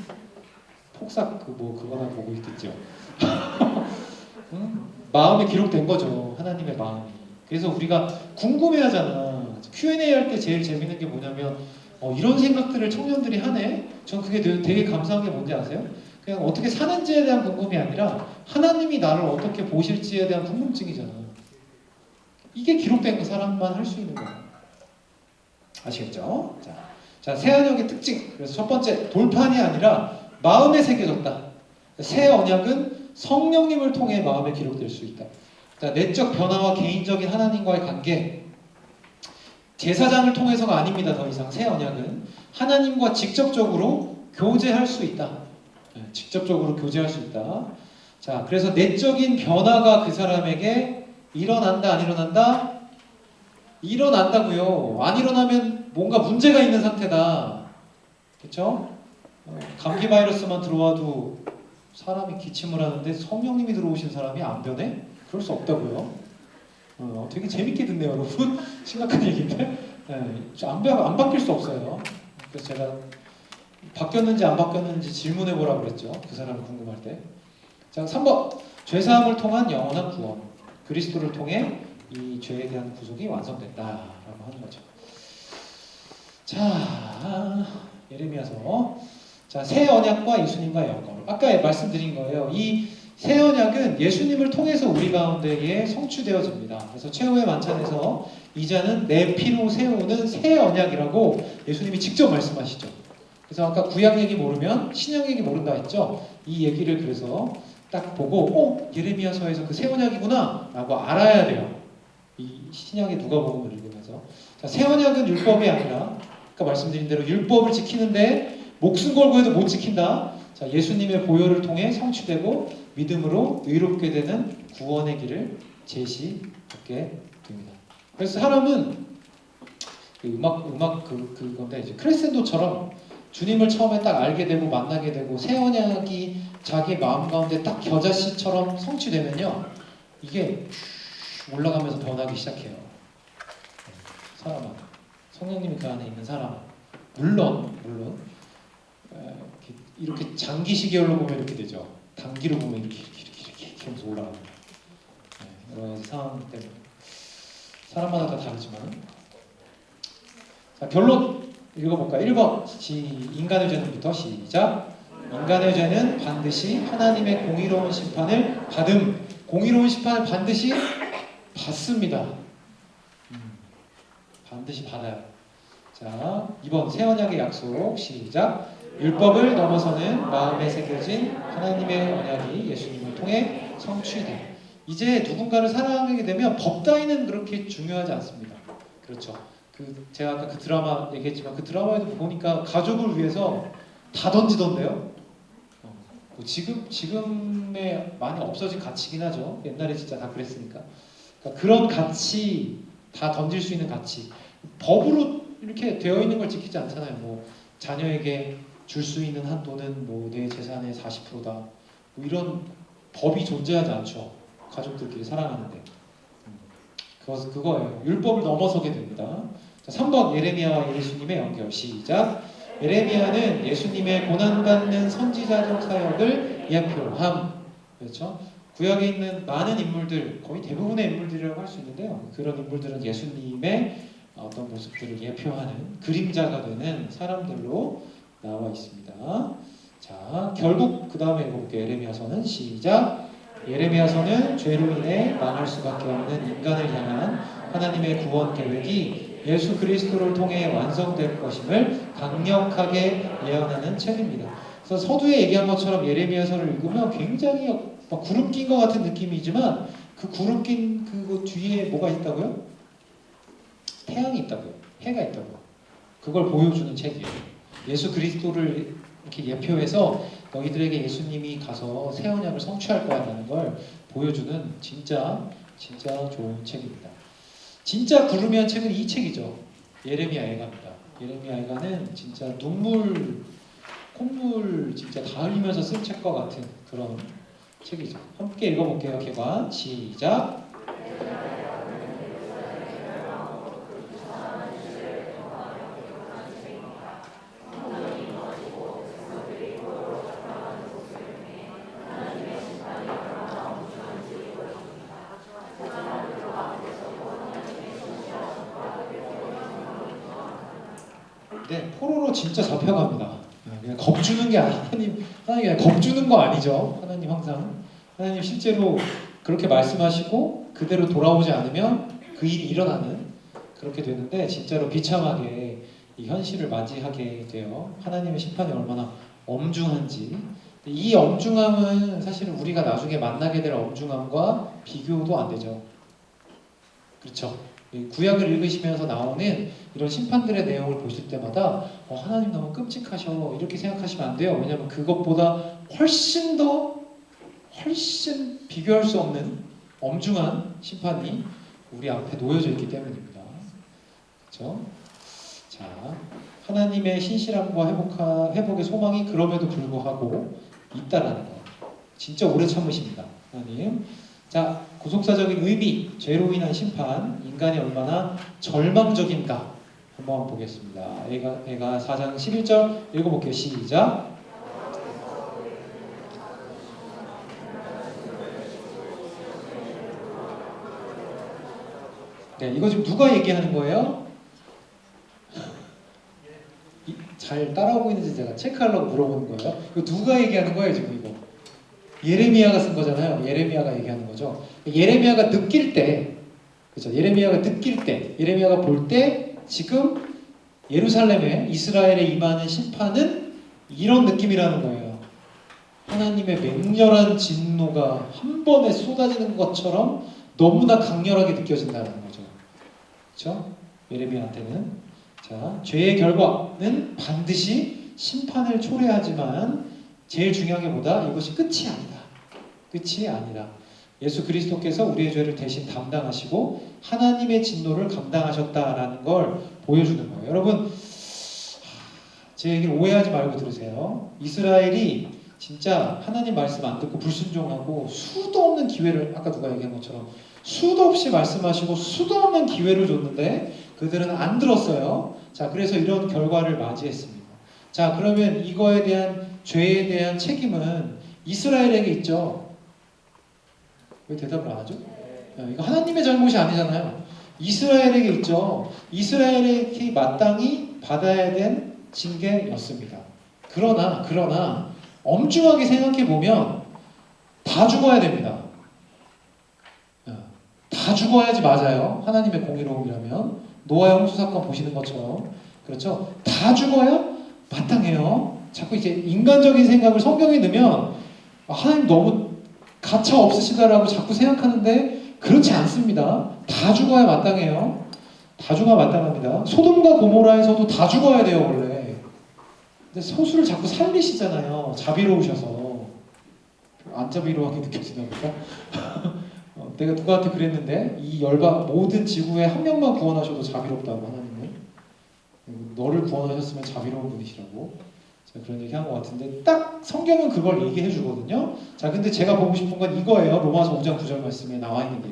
폭삭 그거나 보고 있겠죠. 응? 마음에 기록된 거죠. 하나님의 마음이. 그래서 우리가 궁금해하잖아. Q&A 할 때 제일 재밌는 게 뭐냐면 이런 생각들을 청년들이 하네. 전 그게 되게 감사한 게 뭔지 아세요? 그냥 어떻게 사는지에 대한 궁금이 아니라 하나님이 나를 어떻게 보실지에 대한 궁금증이잖아. 이게 기록된 사람만 할 수 있는 거야. 아시겠죠? 자, 새 언약의 특징. 그래서 첫 번째, 돌판이 아니라 마음에 새겨졌다. 새 언약은 성령님을 통해 마음에 기록될 수 있다. 자, 내적 변화와 개인적인 하나님과의 관계. 제사장을 통해서가 아닙니다. 더 이상 새 언약은 하나님과 직접적으로 교제할 수 있다. 직접적으로 교제할 수 있다. 자, 그래서 내적인 변화가 그 사람에게 일어난다, 안 일어난다? 일어난다고요. 안 일어나면 뭔가 문제가 있는 상태다. 그렇죠? 감기 바이러스만 들어와도 사람이 기침을 하는데 성령님이 들어오신 사람이 안 변해? 그럴 수 없다고요. 되게 재밌게 듣네요, 여러분. 심각한 얘기인데 안 바뀔 수 없어요. 그래서 제가 바뀌었는지 안 바뀌었는지 질문해 보라고 그랬죠. 그 사람이 궁금할 때. 자, 3번. 죄사함을 통한 영원한 구원. 그리스도를 통해 이 죄에 대한 구속이 완성됐다라고 하는 거죠. 자, 예레미야서. 자, 새 언약과 예수님과의 연관. 아까 말씀드린 거예요. 이 새 언약은 예수님을 통해서 우리 가운데에 성취되어집니다. 그래서 최후의 만찬에서 이자는 내 피로 세우는 새 언약이라고 예수님이 직접 말씀하시죠. 그래서 아까 구약 얘기 모르면 신약 얘기 모른다 했죠. 이 얘기를 그래서 딱 보고 예레미야서에서 그 새 언약이구나 라고 알아야 돼요. 이 신약의 누가복음을 읽으면서. 자, 새 언약은 율법이 아니라 아까 말씀드린 대로 율법을 지키는데 목숨 걸고 해도 못 지킨다. 자, 예수님의 보혈을 통해 성취되고 믿음으로 의롭게 되는 구원의 길을 제시하게 됩니다. 그래서 사람은 그건데 이제 크레센도처럼 주님을 처음에 딱 알게 되고 만나게 되고 새 언약이 자기 마음 가운데 딱 겨자씨처럼 성취되면요, 이게 올라가면서 변하기 시작해요. 사람은 성령님이 그 안에 있는 사람은 물론 이렇게 장기 시계열로 보면 이렇게 되죠. 단기로 보면 이렇게 하면서 올라갑니다. 여러 가지 상황 때문에 사람마다 다 다르지만. 자, 결론 읽어볼까? 1번 인간의 죄는부터 시작. 인간의 죄는 반드시 하나님의 공의로운 심판을 공의로운 심판을 반드시 받습니다. 반드시 받아요. 자, 2번 새 언약의 약속 시작. 율법을 넘어서는 마음에 새겨진 하나님의 언약이 예수님을 통해 성취돼. 이제 누군가를 사랑하게 되면 법 따위는 그렇게 중요하지 않습니다. 그렇죠. 제가 아까 그 드라마 얘기했지만 그 드라마에도 보니까 가족을 위해서 다 던지던데요. 지금에 많이 없어진 가치긴 하죠. 옛날에 진짜 다 그랬으니까. 그러니까 그런 가치, 다 던질 수 있는 가치. 법으로 이렇게 되어 있는 걸 지키지 않잖아요. 뭐 자녀에게 줄 수 있는 한도는 뭐 내 재산의 40%다. 뭐 이런 법이 존재하지 않죠. 가족들끼리 사랑하는데. 그거예요. 율법을 넘어서게 됩니다. 자, 3번 예레미야와 예수님의 연결 시작. 예레미야는 예수님의 고난받는 선지자적 사역을 예표함. 그렇죠? 구약에 있는 많은 인물들, 거의 대부분의 인물들이라고 할 수 있는데요. 그런 인물들은 예수님의 어떤 모습들을 예표하는 그림자가 되는 사람들로 나와 있습니다. 자, 결국 그 다음에 읽어볼게요. 예레미야서는 시작. 예레미야서는 죄로 인해 망할 수밖에 없는 인간을 향한 하나님의 구원 계획이 예수 그리스도를 통해 완성될 것임을 강력하게 예언하는 책입니다. 그래서 서두에 얘기한 것처럼 예레미야서를 읽으면 굉장히 막 구름 낀 것 같은 느낌이지만 그 구름 낀 그거 뒤에 뭐가 있다고요? 태양이 있다고요. 해가 있다고요. 그걸 보여주는 책이에요. 예수 그리스도를 이렇게 예표해서 너희들에게 예수님이 가서 새 언약을 성취할 거야라는 걸 보여주는 진짜 좋은 책입니다. 진짜 구름이한 책은 이 책이죠. 예레미야 애가입니다. 예레미야 애가는 진짜 콧물 진짜 다 흘리면서 쓴 책과 같은 그런 책이죠. 함께 읽어볼게요. 개관 시작. 근데 포로로 진짜 잡혀갑니다. 그냥 겁주는 게 하나님 그냥 겁주는 거 아니죠. 하나님 항상 하나님 실제로 그렇게 말씀하시고 그대로 돌아오지 않으면 그 일이 일어나는 그렇게 되는데 진짜로 비참하게 이 현실을 맞이하게 돼요. 하나님의 심판이 얼마나 엄중한지. 이 엄중함은 사실은 우리가 나중에 만나게 될 엄중함과 비교도 안 되죠. 그렇죠? 구약을 읽으시면서 나오는 이런 심판들의 내용을 보실 때마다 하나님 너무 끔찍하셔 이렇게 생각하시면 안 돼요. 왜냐하면 그것보다 훨씬 비교할 수 없는 엄중한 심판이 우리 앞에 놓여져 있기 때문입니다. 그렇죠? 자, 하나님의 신실함과 회복의 소망이 그럼에도 불구하고 있다라는 거. 진짜 오래 참으십니다, 하나님. 자, 구속사적인 의미, 죄로 인한 심판, 인간이 얼마나 절망적인가 한번 보겠습니다. 애가 4장 11절 읽어볼게요. 시작. 네, 이거 지금 누가 얘기하는 거예요? 잘 따라오고 있는지 제가 체크하려고 물어보는 거예요. 이거 누가 얘기하는 거예요, 지금 이거? 예레미야가 쓴 거잖아요. 예레미야가 얘기하는 거죠. 예레미야가 느낄 때, 그렇죠? 예레미야가 볼 때 지금 예루살렘에 이스라엘에 임하는 심판은 이런 느낌이라는 거예요. 하나님의 맹렬한 진노가 한 번에 쏟아지는 것처럼 너무나 강렬하게 느껴진다는 거죠. 그렇죠? 예레미야한테는. 자, 죄의 결과는 반드시 심판을 초래하지만 제일 중요한 게 뭐다? 이것이 끝이 아니다. 끝이 아니다. 예수 그리스도께서 우리의 죄를 대신 담당하시고 하나님의 진노를 감당하셨다라는 걸 보여주는 거예요. 여러분, 제 얘기를 오해하지 말고 들으세요. 이스라엘이 진짜 하나님 말씀 안 듣고 불순종하고 수도 없는 기회를, 아까 누가 얘기한 것처럼 수도 없이 말씀하시고 수도 없는 기회를 줬는데 그들은 안 들었어요. 자, 그래서 이런 결과를 맞이했습니다. 자, 그러면 이거에 대한 죄에 대한 책임은 이스라엘에게 있죠. 왜 대답을 안 하죠? 이거 하나님의 잘못이 아니잖아요. 이스라엘에게 있죠. 이스라엘에게 마땅히 받아야 된 징계였습니다. 그러나 엄중하게 생각해 보면 다 죽어야 됩니다. 다 죽어야지 맞아요. 하나님의 공의로움이라면 노아의 홍수 사건 보시는 것처럼 그렇죠. 다 죽어야 마땅해요. 자꾸 이제 인간적인 생각을 성경에 넣으면 하나님 너무 가차 없으시다라고 자꾸 생각하는데 그렇지 않습니다. 다 죽어야 마땅해요. 다 죽어야 마땅합니다. 소돔과 고모라에서도 다 죽어야 돼요, 원래. 근데 소수를 자꾸 살리시잖아요. 자비로우셔서. 안 자비로하게 느껴지나 보다. 내가 누구한테 그랬는데 이 모든 지구에 한 명만 구원하셔도 자비롭다고 하나님은. 너를 구원하셨으면 자비로운 분이시라고. 제가 그런 얘기 한 것 같은데 딱 성경은 그걸 얘기해 주거든요. 자, 근데 제가 보고 싶은 건 이거예요. 로마서 5장 9절 말씀에 나와 있는 게.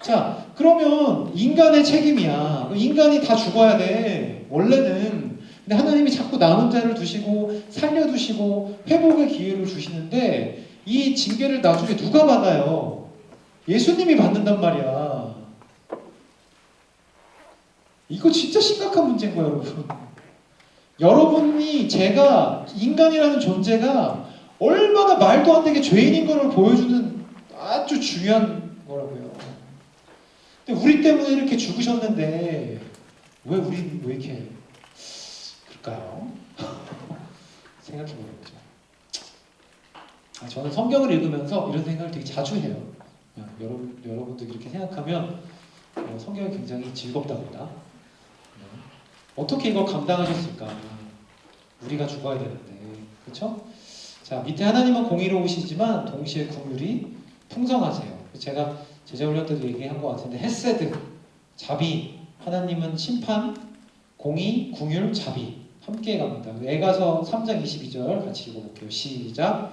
자, 그러면 인간의 책임이야. 인간이 다 죽어야 돼. 원래는. 근데 하나님이 자꾸 남은 자를 두시고 살려두시고 회복의 기회를 주시는데 이 징계를 나중에 누가 받아요? 예수님이 받는단 말이야. 이거 진짜 심각한 문제인 거예요, 여러분. 여러분이 제가 인간이라는 존재가 얼마나 말도 안 되게 죄인인 것을 보여주는 아주 중요한 거라고요. 근데 우리 때문에 이렇게 죽으셨는데 왜 이렇게 그럴까요? 생각해보는 거죠. 저는 성경을 읽으면서 이런 생각을 되게 자주 해요. 여러분도 이렇게 생각하면 성경이 굉장히 즐겁답니다. 어떻게 이걸 감당하셨을까? 우리가 죽어야 되는데, 그렇죠? 자, 밑에 하나님은 공의로우시지만 동시에 긍휼이 풍성하세요. 제가 제자훈련 때도 얘기한 것 같은데 헤세드, 자비, 하나님은 심판, 공의, 긍휼, 자비 함께 갑니다. 에가서 3장 22절 같이 읽어볼게요. 시작.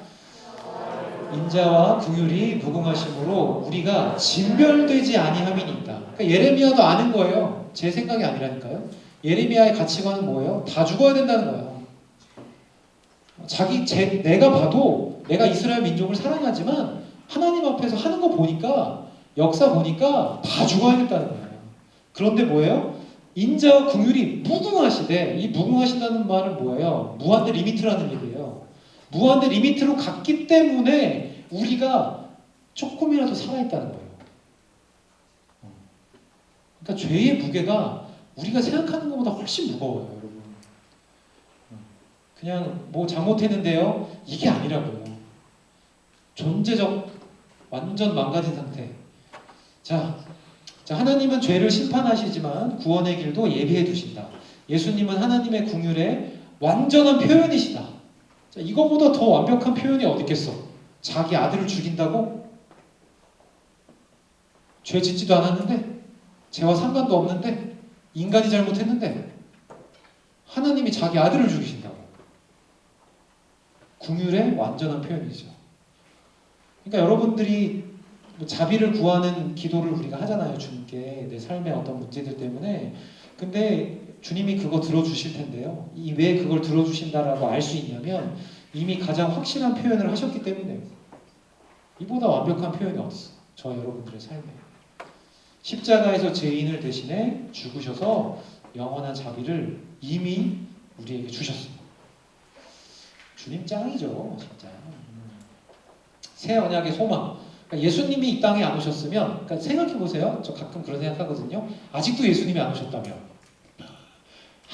인자와 긍휼이 무궁하심으로 우리가 진멸되지 아니함이니이다. 그러니까 예레미야도 아는 거예요. 제 생각이 아니라니까요. 예레미야의 가치관은 뭐예요? 다 죽어야 된다는 거예요. 내가 봐도 내가 이스라엘 민족을 사랑하지만 하나님 앞에서 하는 거 보니까 역사 보니까 다 죽어야겠다는 거예요. 그런데 뭐예요? 인자와 긍휼이 무궁하시되, 이 무궁하시다는 말은 뭐예요? 무한대 리미트라는 얘기예요. 무한대 리미트로 갔기 때문에 우리가 조금이라도 살아있다는 거예요. 그러니까 죄의 무게가 우리가 생각하는 것보다 훨씬 무거워요, 여러분. 그냥 뭐 잘못했는데요, 이게 아니라고요. 존재적 완전 망가진 상태. 자, 하나님은 죄를 심판하시지만 구원의 길도 예비해 두신다. 예수님은 하나님의 긍휼의 완전한 표현이시다. 자, 이거보다 더 완벽한 표현이 어디 있겠어? 자기 아들을 죽인다고? 죄 짓지도 않았는데, 죄와 상관도 없는데, 인간이 잘못했는데 하나님이 자기 아들을 죽이신다고. 긍휼의 완전한 표현이죠. 그러니까 여러분들이 뭐 자비를 구하는 기도를 우리가 하잖아요. 주님께 내 삶의 어떤 문제들 때문에. 근데 주님이 그거 들어주실 텐데요. 왜 그걸 들어주신다라고 알 수 있냐면 이미 가장 확실한 표현을 하셨기 때문에. 이보다 완벽한 표현이 없어. 저 여러분들의 삶에. 십자가에서 죄인을 대신해 죽으셔서 영원한 자비를 이미 우리에게 주셨습니다. 주님 짱이죠, 진짜. 새 언약의 소망. 그러니까 예수님이 이 땅에 안 오셨으면, 그러니까 생각해 보세요. 저 가끔 그런 생각하거든요. 아직도 예수님이 안 오셨다면,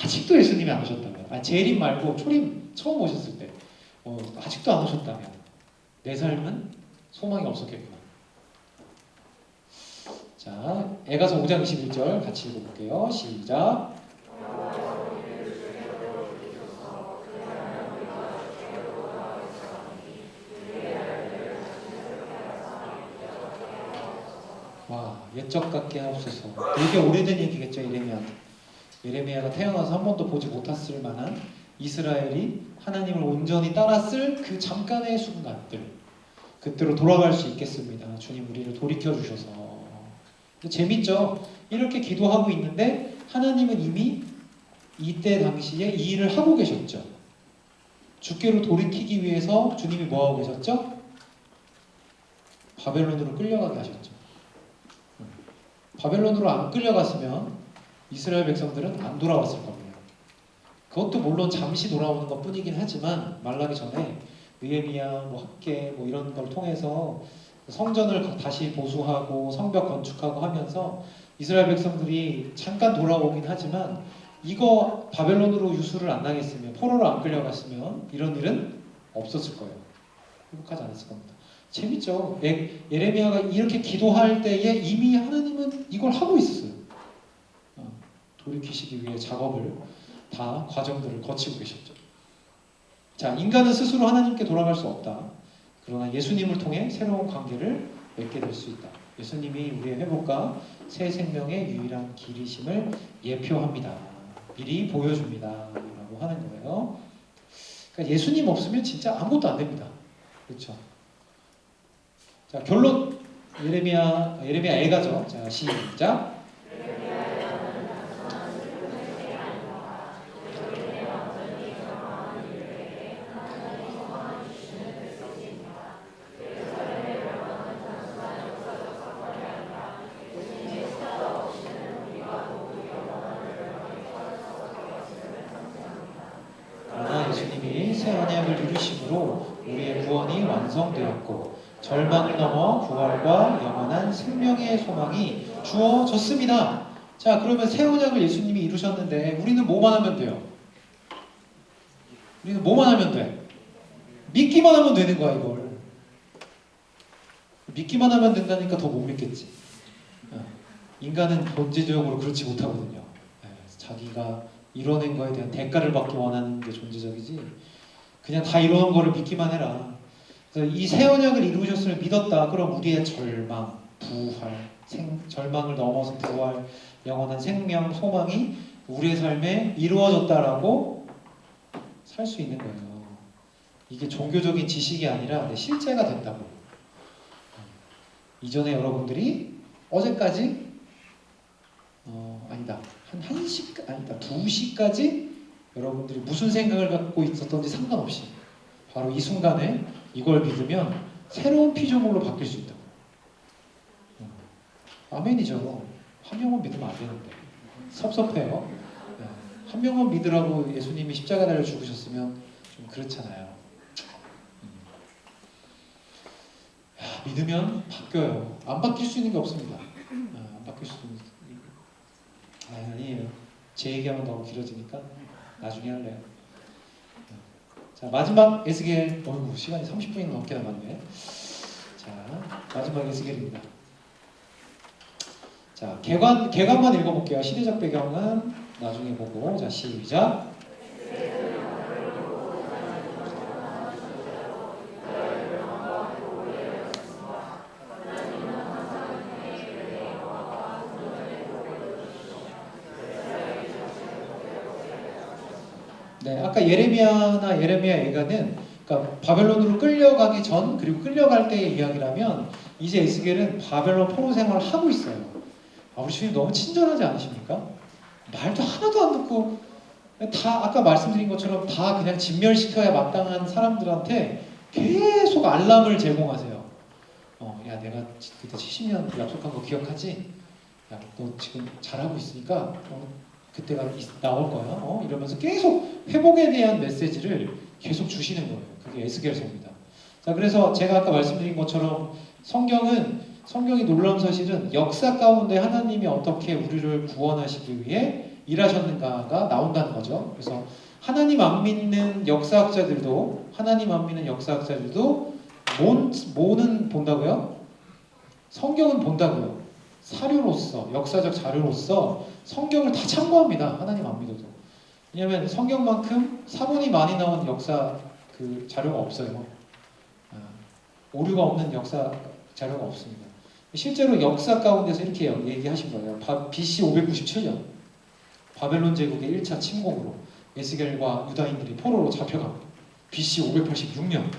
아직도 예수님이 안 오셨다면, 재림 말고 초림 처음 오셨을 때, 아직도 안 오셨다면, 내 삶은 소망이 없었겠구나. 자, 에가서 5장 21절 같이 읽어볼게요. 시작. 와, 옛적 같게 하옵소서. 되게 오래된 얘기겠죠, 예레미야한테. 예레미야가 태어나서 한 번도 보지 못했을 만한 이스라엘이 하나님을 온전히 따랐을 그 잠깐의 순간들, 그때로 돌아갈 수 있겠습니다. 주님 우리를 돌이켜 주셔서. 재밌죠? 이렇게 기도하고 있는데 하나님은 이미 이때 당시에 이 일을 하고 계셨죠. 주께로 돌이키기 위해서 주님이 뭐하고 계셨죠? 바벨론으로 끌려가게 하셨죠. 바벨론으로 안 끌려갔으면 이스라엘 백성들은 안 돌아왔을 겁니다. 그것도 물론 잠시 돌아오는 것 뿐이긴 하지만 말라기 전에 느헤미야, 학계 이런 걸 통해서 성전을 다시 보수하고 성벽 건축하고 하면서 이스라엘 백성들이 잠깐 돌아오긴 하지만 이거 바벨론으로 유수를 안 당했으면, 포로로 안 끌려갔으면 이런 일은 없었을 거예요. 행복하지 않았을 겁니다. 재밌죠? 예레미야가 이렇게 기도할 때에 이미 하나님은 이걸 하고 있었어요. 돌이키시기 위해 작업을 다 과정들을 거치고 계셨죠. 자, 인간은 스스로 하나님께 돌아갈 수 없다. 그러나 예수님을 통해 새로운 관계를 맺게 될 수 있다. 예수님이 우리의 회복과 새 생명의 유일한 길이심을 예표합니다. 미리 보여줍니다. 라고 하는 거예요. 그러니까 예수님 없으면 진짜 아무것도 안 됩니다. 그렇죠? 자, 결론. 예레미야 애가죠. 자, 시작. 예수님이 새 언약을 이루심으로 우리의 구원이 완성되었고 절망을 넘어 부활과 영원한 생명의 소망이 주어졌습니다. 자, 그러면 새 언약을 예수님이 이루셨는데 우리는 뭐만 하면 돼요? 우리는 뭐만 하면 돼? 믿기만 하면 되는 거야, 이걸. 믿기만 하면 된다니까 더 못 믿겠지. 인간은 본질적으로 그렇지 못하거든요. 자기가 이뤄낸 거에 대한 대가를 받기 원하는 게 존재적이지, 그냥 다 이뤄놓은 거를 믿기만 해라. 그래서 이 새 언약을 이루셨음을 믿었다. 그럼 우리의 절망, 부활, 절망을 넘어서 부활, 영원한 생명, 소망이 우리의 삶에 이루어졌다라고 살 수 있는 거예요. 이게 종교적인 지식이 아니라 내 실제가 된다고. 이전에 여러분들이 어제까지 아니다. 한 1시, 아니다. 2시까지 여러분들이 무슨 생각을 갖고 있었던지 상관없이 바로 이 순간에 이걸 믿으면 새로운 피조물로 바뀔 수 있다고. 아멘이죠. 한 명은 믿으면 안 되는데. 섭섭해요. 네. 한 명만 믿으라고 예수님이 십자가 달려 죽으셨으면 좀 그렇잖아요. 믿으면 바뀌어요. 안 바뀔 수 있는 게 없습니다. 안 바뀔 수 있는 게 아니에요. 제 얘기하면 너무 길어지니까 나중에 할래요. 자, 마지막 에스겔. 어이구, 시간이 30분이 넘게 남았네. 자, 마지막 에스겔입니다. 자, 개관만 읽어볼게요. 시대적 배경은 나중에 보고. 자, 시작. 네, 아까 예레미야 예가는 그러니까 바벨론으로 끌려가기 전 그리고 끌려갈 때의 이야기라면 이제 에스겔은 바벨론 포로 생활을 하고 있어요. 우리 주님 너무 친절하지 않으십니까? 말도 하나도 안 듣고 다 아까 말씀드린 것처럼 다 그냥 진멸시켜야 마땅한 사람들한테 계속 알람을 제공하세요. 야, 내가 그때 70년 약속한 거 기억하지? 야, 너 지금 잘하고 있으니까 그때가 나올 거야. 이러면서 계속 회복에 대한 메시지를 계속 주시는 거예요. 그게 에스겔서입니다. 자, 그래서 제가 아까 말씀드린 것처럼 성경이 놀라운 사실은 역사 가운데 하나님이 어떻게 우리를 구원하시기 위해 일하셨는가가 나온다는 거죠. 그래서 하나님 안 믿는 역사학자들도 뭐는 본다고요? 성경은 본다고요. 사료로서, 역사적 자료로서 성경을 다 참고합니다. 하나님 안 믿어도. 왜냐하면 성경만큼 사본이 많이 나온 역사 그 자료가 없어요. 오류가 없는 역사 자료가 없습니다. 실제로 역사 가운데서 이렇게 얘기하신 거예요. BC 597년 바벨론 제국의 1차 침공으로 에스겔과 유다인들이 포로로 잡혀갑니다. BC 586년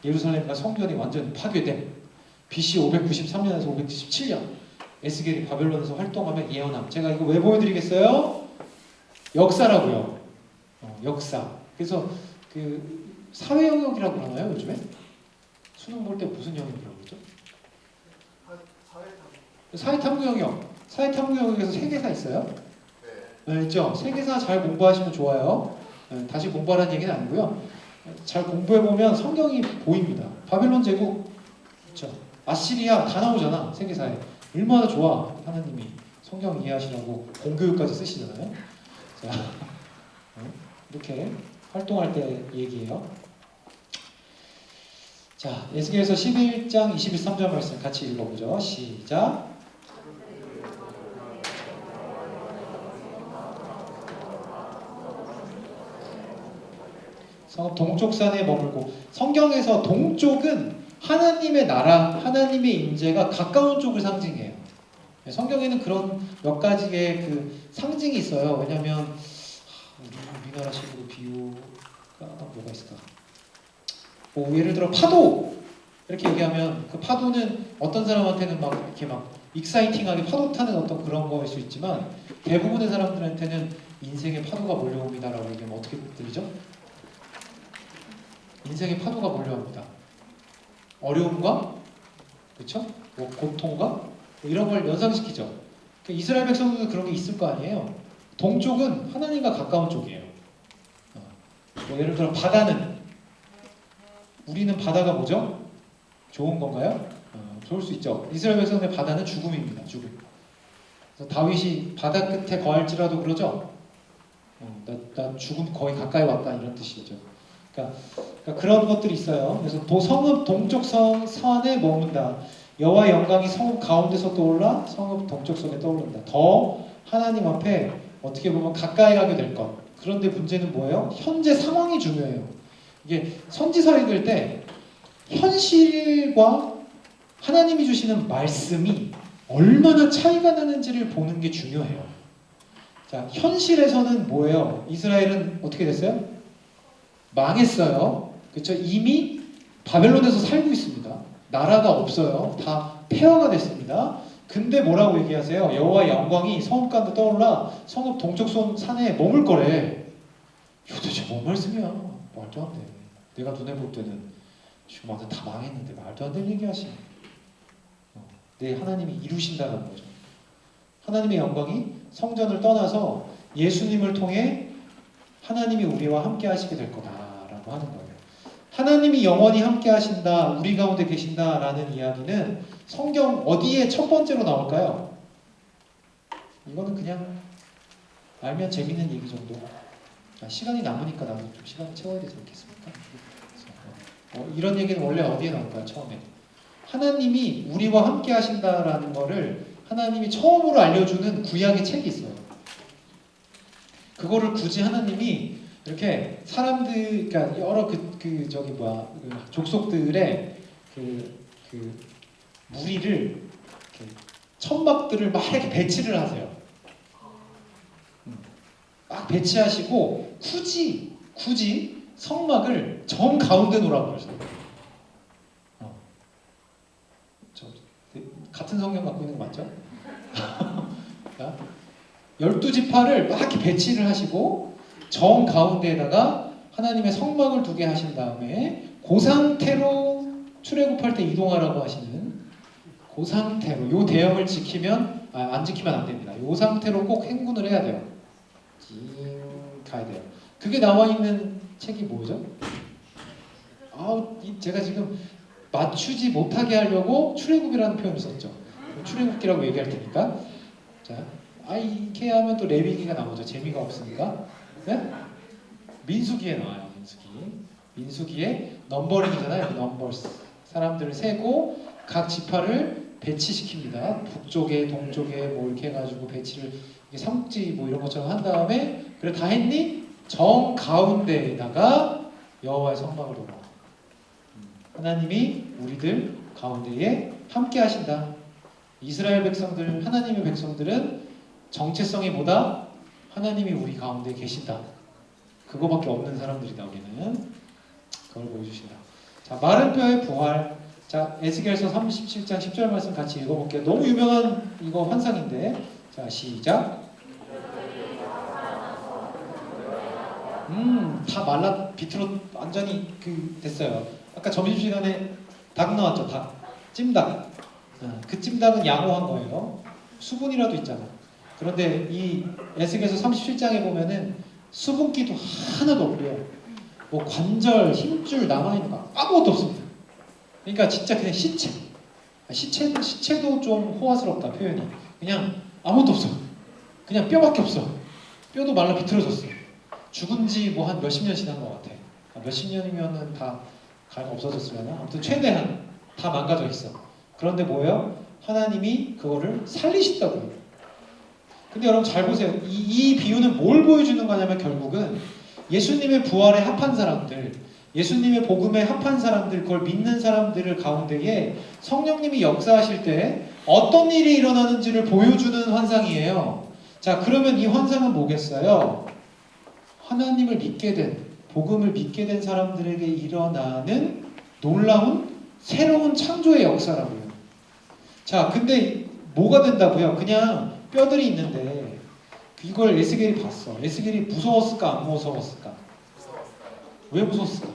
예루살렘과 성전이 완전히 파괴됨. BC 593년에서 597년 에스겔이 바벨론에서 활동하며 예언함. 제가 이거 왜 보여드리겠어요? 역사라고요. 역사. 그래서 그 사회 영역이라고 그러나요 요즘에? 수능 볼 때 무슨 영역이라고 그러죠? 사회탐구 영역. 사회탐구 영역에서 세계사 있어요? 네, 있죠. 세계사 잘 공부하시면 좋아요. 다시 공부하라는 얘기는 아니고요. 잘 공부해보면 성경이 보입니다. 바벨론 제국, 그렇죠. 아시리아 다 나오잖아. 세계사에. 얼마나 좋아. 하나님이 성경 이해하시라고 공교육까지 쓰시잖아요. 자, 이렇게 활동할 때 얘기예요. 자, 에스겔서 11장 23절 말씀 같이 읽어보죠. 시작. 성읍 동쪽산에 머물고. 성경에서 동쪽은 하나님의 나라, 하나님의 임재가 가까운 쪽을 상징해요. 성경에는 그런 몇 가지의 그 상징이 있어요. 왜냐하면 우리나라식으로 비유가 뭐가 있을까? 예를 들어 파도 이렇게 얘기하면 그 파도는 어떤 사람한테는 막 이렇게 막 익사이팅하게 파도 타는 어떤 그런 거일 수 있지만 대부분의 사람들한테는 인생의 파도가 몰려옵니다라고 얘기하면 어떻게 들리죠? 인생의 파도가 몰려옵니다. 어려움과 그렇죠? 고통과 이런 걸 연상시키죠. 이스라엘 백성들도 그런 게 있을 거 아니에요. 동쪽은 하나님과 가까운 쪽이에요. 예를 들어 바다는 우리는 바다가 뭐죠? 좋은 건가요? 좋을 수 있죠. 이스라엘 백성의 바다는 죽음입니다. 죽음. 그래서 다윗이 바다 끝에 거할지라도 그러죠. 나 죽음 거의 가까이 왔다 이런 뜻이죠. 그러니까 그런 것들이 있어요. 그래서 성읍 동쪽 산에 머문다. 여호와 영광이 성읍 가운데서 떠올라 성읍 동쪽 성에 떠오른다. 더 하나님 앞에 어떻게 보면 가까이 가게 될 것. 그런데 문제는 뭐예요? 현재 상황이 중요해요. 이게 선지서 읽을 때 현실과 하나님이 주시는 말씀이 얼마나 차이가 나는지를 보는 게 중요해요. 자, 현실에서는 뭐예요? 이스라엘은 어떻게 됐어요? 망했어요. 그렇죠? 이미 바벨론에서 살고 있습니다. 나라가 없어요. 다 폐허가 됐습니다. 근데 뭐라고 얘기하세요? 여호와의 영광이 성읍 가운데 떠올라 성읍 동쪽 산에 머물 거래. 이거 도대체 뭔 말씀이야? 말도 안 돼. 내가 눈에 볼 때는 지금 완전 다 망했는데 말도 안 되는 얘기 하시네. 내 하나님이 이루신다는 거죠. 하나님의 영광이 성전을 떠나서 예수님을 통해 하나님이 우리와 함께 하시게 될 거다라고 하는 거예요. 하나님이 영원히 함께 하신다, 우리 가운데 계신다라는 이야기는 성경 어디에 첫 번째로 나올까요? 이거는 그냥 알면 재밌는 얘기 정도. 시간이 남으니까 나도 좀 시간을 채워야 되지 않겠습니까? 이런 얘기는 원래 어디에 나올까요? 처음에 하나님이 우리와 함께 하신다라는 거를 하나님이 처음으로 알려주는 구약의 책이 있어요. 그거를 굳이 하나님이 이렇게 사람들, 그러니까 여러 족속들의 무리를 이렇게 천막들을 막 이렇게 배치를 하세요. 막 배치하시고 굳이 성막을 정 가운데 놓으라고 그러세요. 같은 성경 갖고 있는 거 맞죠? 12지파를 막 이렇게 배치를 하시고 정 가운데에다가 하나님의 성막을 두게 하신 다음에 그 상태로 출애굽할 때 이동하라고 하시는 그 상태로 요 대형을 지키면 안 지키면 안 됩니다. 요 상태로 꼭 행군을 해야 돼요. 가야 돼요. 그게 나와 있는 책이 뭐죠? 제가 지금 맞추지 못하게 하려고 출애굽이라는 표현을 썼죠. 출애굽기라고 얘기할 테니까. 자, 이렇게 하면 또 레위기가 나오죠. 재미가 없으니까. 네? 민수기에 나와요. 민수기에 넘버링이잖아요. 넘버스. 사람들을 세고 각 지파를 배치시킵니다. 북쪽에 동쪽에 뭐 이렇게 해가지고 배치를 삼국지 뭐 이런 것처럼 한 다음에 그래 다 했니? 정 가운데에다가 여호와의 성막을 놓아. 하나님이 우리들 가운데에 함께 하신다. 이스라엘 백성들, 하나님의 백성들은 정체성이 뭐다? 하나님이 우리 가운데 계신다. 그거밖에 없는 사람들이다. 우리는 그걸 보여주신다. 자, 마른 뼈의 부활. 자, 에스겔서 37장 10절 말씀 같이 읽어볼게요. 너무 유명한 이거 환상인데. 자, 시작. 다 말라 비틀어 완전히 됐어요. 아까 점심시간에 닭 나왔죠. 닭. 찜닭. 그 찜닭은 양호한 거예요. 수분이라도 있잖아. 그런데 이 에스겔서 37장에 보면은 수분기도 하나도 없고요. 뭐 관절, 힘줄 남아있는 거 아무것도 없습니다. 그러니까 진짜 그냥 시체. 시체도 좀 호화스럽다 표현이. 그냥 아무것도 없어. 그냥 뼈밖에 없어. 뼈도 말라 비틀어졌어. 죽은 지 뭐 한 몇십 년 지난 것 같아. 몇십 년이면은 다 없어졌으려나? 아무튼 최대한 다 망가져 있어. 그런데 뭐예요? 하나님이 그거를 살리신다고요. 근데 여러분 잘 보세요. 이 비유는 뭘 보여주는 거냐면 결국은 예수님의 부활에 합한 사람들, 예수님의 복음에 합한 사람들, 그걸 믿는 사람들을 가운데에 성령님이 역사하실 때 어떤 일이 일어나는지를 보여주는 환상이에요. 자, 그러면 이 환상은 뭐겠어요? 하나님을 믿게 된, 복음을 믿게 된 사람들에게 일어나는 놀라운 새로운 창조의 역사라고요. 자, 근데 뭐가 된다고요? 그냥 뼈들이 있는데 이걸 에스겔이 봤어. 에스겔이 무서웠을까 안 무서웠을까? 왜 무서웠을까?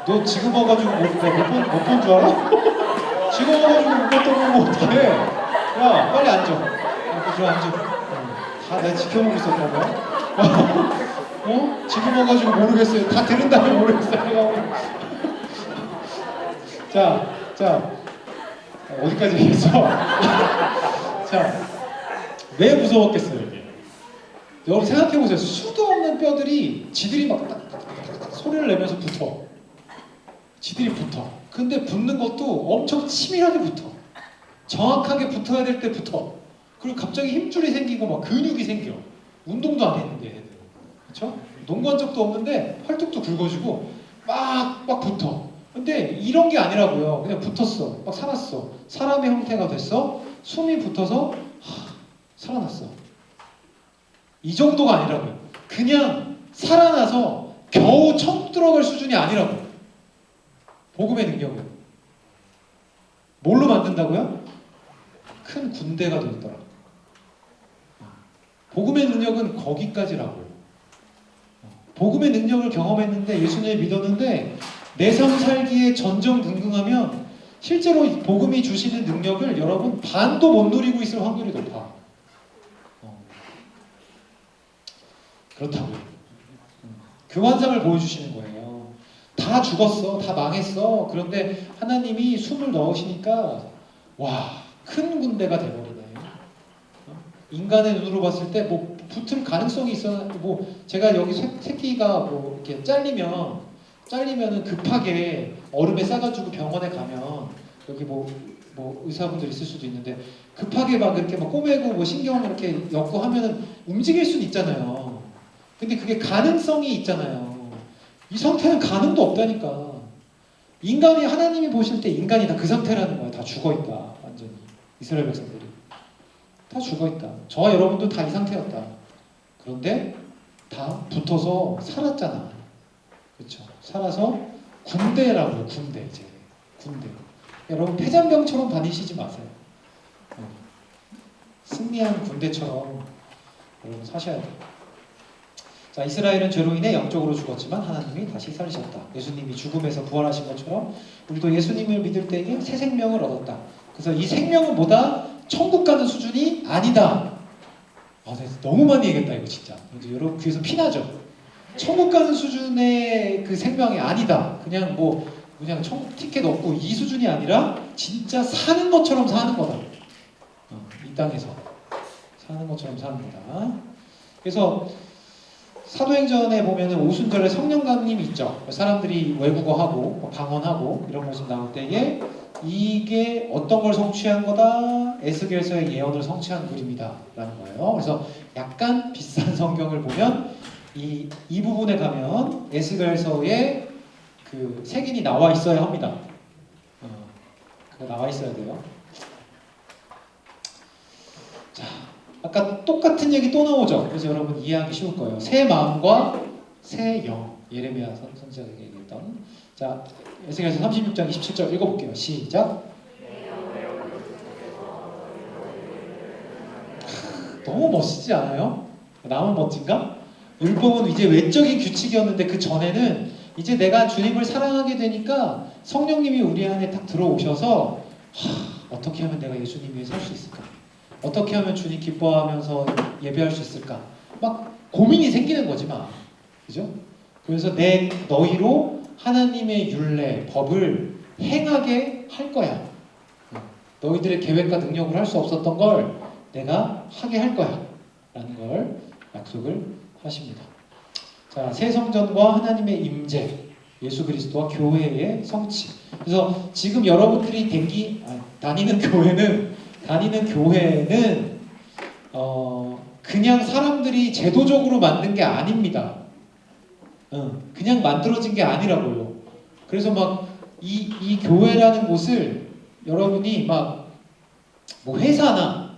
너 지금 와가지고 못 본 줄 알아? 지금 와가지고 못 봤다고 보면 어떡해? 야, 빨리 앉아. 그래 앉아. 다 내가 지켜보고 있었던 거야? 지금 와가지고 모르겠어요. 다 들은 다음에 모르겠어요. 자, 어디까지 얘기했어? 자, 왜 무서웠겠어요, 이게? 여러분 생각해보세요. 수도 없는 뼈들이 지들이 막 소리를 내면서 붙어. 지들이 붙어. 근데 붙는 것도 엄청 치밀하게 붙어. 정확하게 붙어야 될 때 붙어. 그리고 갑자기 힘줄이 생기고 막 근육이 생겨. 운동도 안 했는데 애들. 그렇죠? 농구한 적도 없는데 팔뚝도 굵어지고 막 붙어. 근데 이런 게 아니라고요. 그냥 붙었어. 막 살았어. 사람의 형태가 됐어. 숨이 붙어서 살아났어. 이 정도가 아니라고요. 그냥 살아나서 겨우 천국 들어갈 수준이 아니라고요. 복음의 능력은. 뭘로 만든다고요? 큰 군대가 되더라고요. 복음의 능력은 거기까지라고요. 복음의 능력을 경험했는데 예수님을 믿었는데 내 삶 살기에 전전긍긍하면 실제로 복음이 주시는 능력을 여러분 반도 못 누리고 있을 확률이 높아. 그렇다고요. 그 환상을 보여주시는 거예요. 다 죽었어, 다 망했어. 그런데 하나님이 숨을 넣으시니까 와, 큰 군대가 돼버리네. 인간의 눈으로 봤을 때 뭐 붙을 가능성이 있어. 뭐 제가 여기 새끼가 뭐 이렇게 잘리면은 급하게 얼음에 싸가지고 병원에 가면 여기 뭐 의사분들 있을 수도 있는데 급하게 막 이렇게 막 꼬매고 뭐 신경 이렇게 엮고 하면은 움직일 수는 있잖아요. 근데 그게 가능성이 있잖아요. 이 상태는 가능도 없다니까. 인간이 하나님이 보실 때 인간이 다 그 상태라는 거야. 다 죽어있다. 완전히. 이스라엘 백성들이. 다 죽어있다. 저와 여러분도 다 이 상태였다. 그런데 다 붙어서 살았잖아. 그렇죠. 살아서 군대라고요. 군대 이제. 군대. 여러분 폐잔병처럼 다니시지 마세요. 승리한 군대처럼 여러분 사셔야 돼요. 자, 이스라엘은 죄로 인해 영적으로 죽었지만 하나님이 다시 살리셨다. 예수님이 죽음에서 부활하신 것처럼 우리도 예수님을 믿을 때에 새 생명을 얻었다. 그래서 이 생명은 뭐다? 천국 가는 수준이 아니다. 너무 많이 얘기했다 이거 진짜. 이제 여러분 귀에서 피나죠? 천국 가는 수준의 그 생명이 아니다. 그냥 티켓 없고 이 수준이 아니라 진짜 사는 것처럼 사는 거다. 이 땅에서 사는 것처럼 사는 거다. 그래서 사도행전에 보면은 오순절에 성령감님이 있죠. 사람들이 외국어하고 방언하고 이런 모습 나올 때에 이게 어떤 걸 성취한 거다? 에스겔서의 예언을 성취한 글입니다. 라는 거예요. 그래서 약간 비싼 성경을 보면 이 부분에 가면 에스겔서에 그 색인이 나와 있어야 합니다. 그거 나와 있어야 돼요. 자, 아까 똑같은 얘기 또 나오죠. 그래서 여러분 이해하기 쉬울 거예요. 새 마음과 새 영. 예레미야 선지자가 얘기했던. 자, 에스겔서 36장 27절 읽어볼게요. 시작. 너무 멋지지 않아요? 나만 멋진가? 율법은 이제 외적인 규칙이었는데 그 전에는 이제 내가 주님을 사랑하게 되니까 성령님이 우리 안에 딱 들어오셔서 어떻게 하면 내가 예수님 위해 살 수 있을까? 어떻게 하면 주님 기뻐하면서 예배할 수 있을까? 막 고민이 생기는 거지 막. 그죠? 그래서 너희로 하나님의 율례, 법을 행하게 할 거야. 너희들의 계획과 능력으로 할 수 없었던 걸 내가 하게 할 거야. 라는 걸 약속을 하십니다. 자, 새 성전과 하나님의 임재, 예수 그리스도와 교회의 성취. 그래서 지금 여러분들이 다니는 교회는 그냥 사람들이 제도적으로 만든 게 아닙니다. 그냥 만들어진 게 아니라고요. 그래서 막 이 교회라는 곳을 여러분이 막 뭐 회사나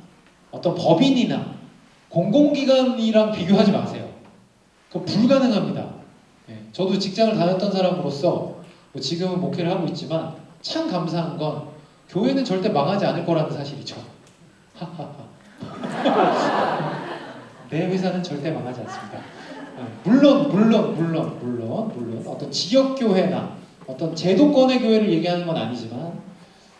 어떤 법인이나 공공기관이랑 비교하지 마세요. 그거 불가능합니다. 저도 직장을 다녔던 사람으로서 지금은 목회를 하고 있지만 참 감사한 건 교회는 절대 망하지 않을 거라는 사실이죠. 내 회사는 절대 망하지 않습니다. 물론 어떤 지역교회나 어떤 제도권의 교회를 얘기하는 건 아니지만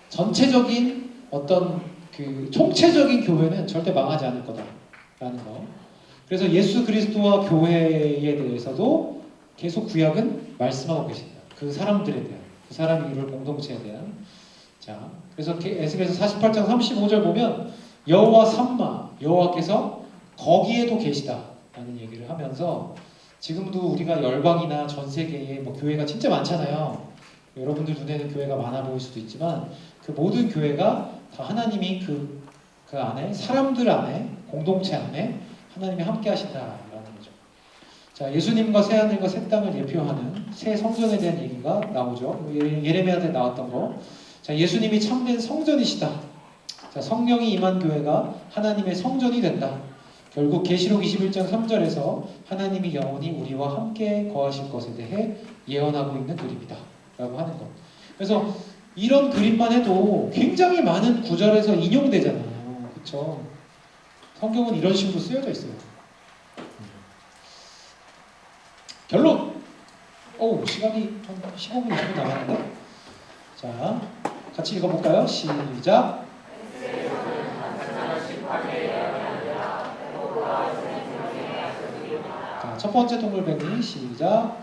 전체적인 어떤 그 총체적인 교회는 절대 망하지 않을 거다라는 거. 그래서 예수 그리스도와 교회에 대해서도 계속 구약은 말씀하고 계십니다. 그 사람들에 대한, 그 사람이 이룰 공동체에 대한. 자, 그래서 에스겔서 48장 35절 보면 여호와 삼마, 여호와께서 거기에도 계시다라는 얘기를 하면서 지금도 우리가 열방이나 전 세계에 뭐 교회가 진짜 많잖아요. 여러분들 눈에는 교회가 많아 보일 수도 있지만 그 모든 교회가 다 하나님이 그 안에 사람들 안에 공동체 안에 하나님이 함께 하신다라는 거죠. 자, 예수님과 새 하늘과 새 땅을 예표하는 새 성전에 대한 얘기가 나오죠. 예레미야 때 나왔던 거. 자, 예수님이 참된 성전이시다. 자, 성령이 임한 교회가 하나님의 성전이 된다. 결국 계시록 21장 3절에서 하나님이 영원히 우리와 함께 거하실 것에 대해 예언하고 있는 그림이다 라고 하는 것. 그래서 이런 그림만 해도 굉장히 많은 구절에서 인용되잖아요. 그렇죠? 성경은 이런 식으로 쓰여져 있어요. 결론! 시간이 한 15분, 20분 남았는데? 자, 같이 읽어볼까요? 시작. 자, 첫 번째 동글뱅이 시작.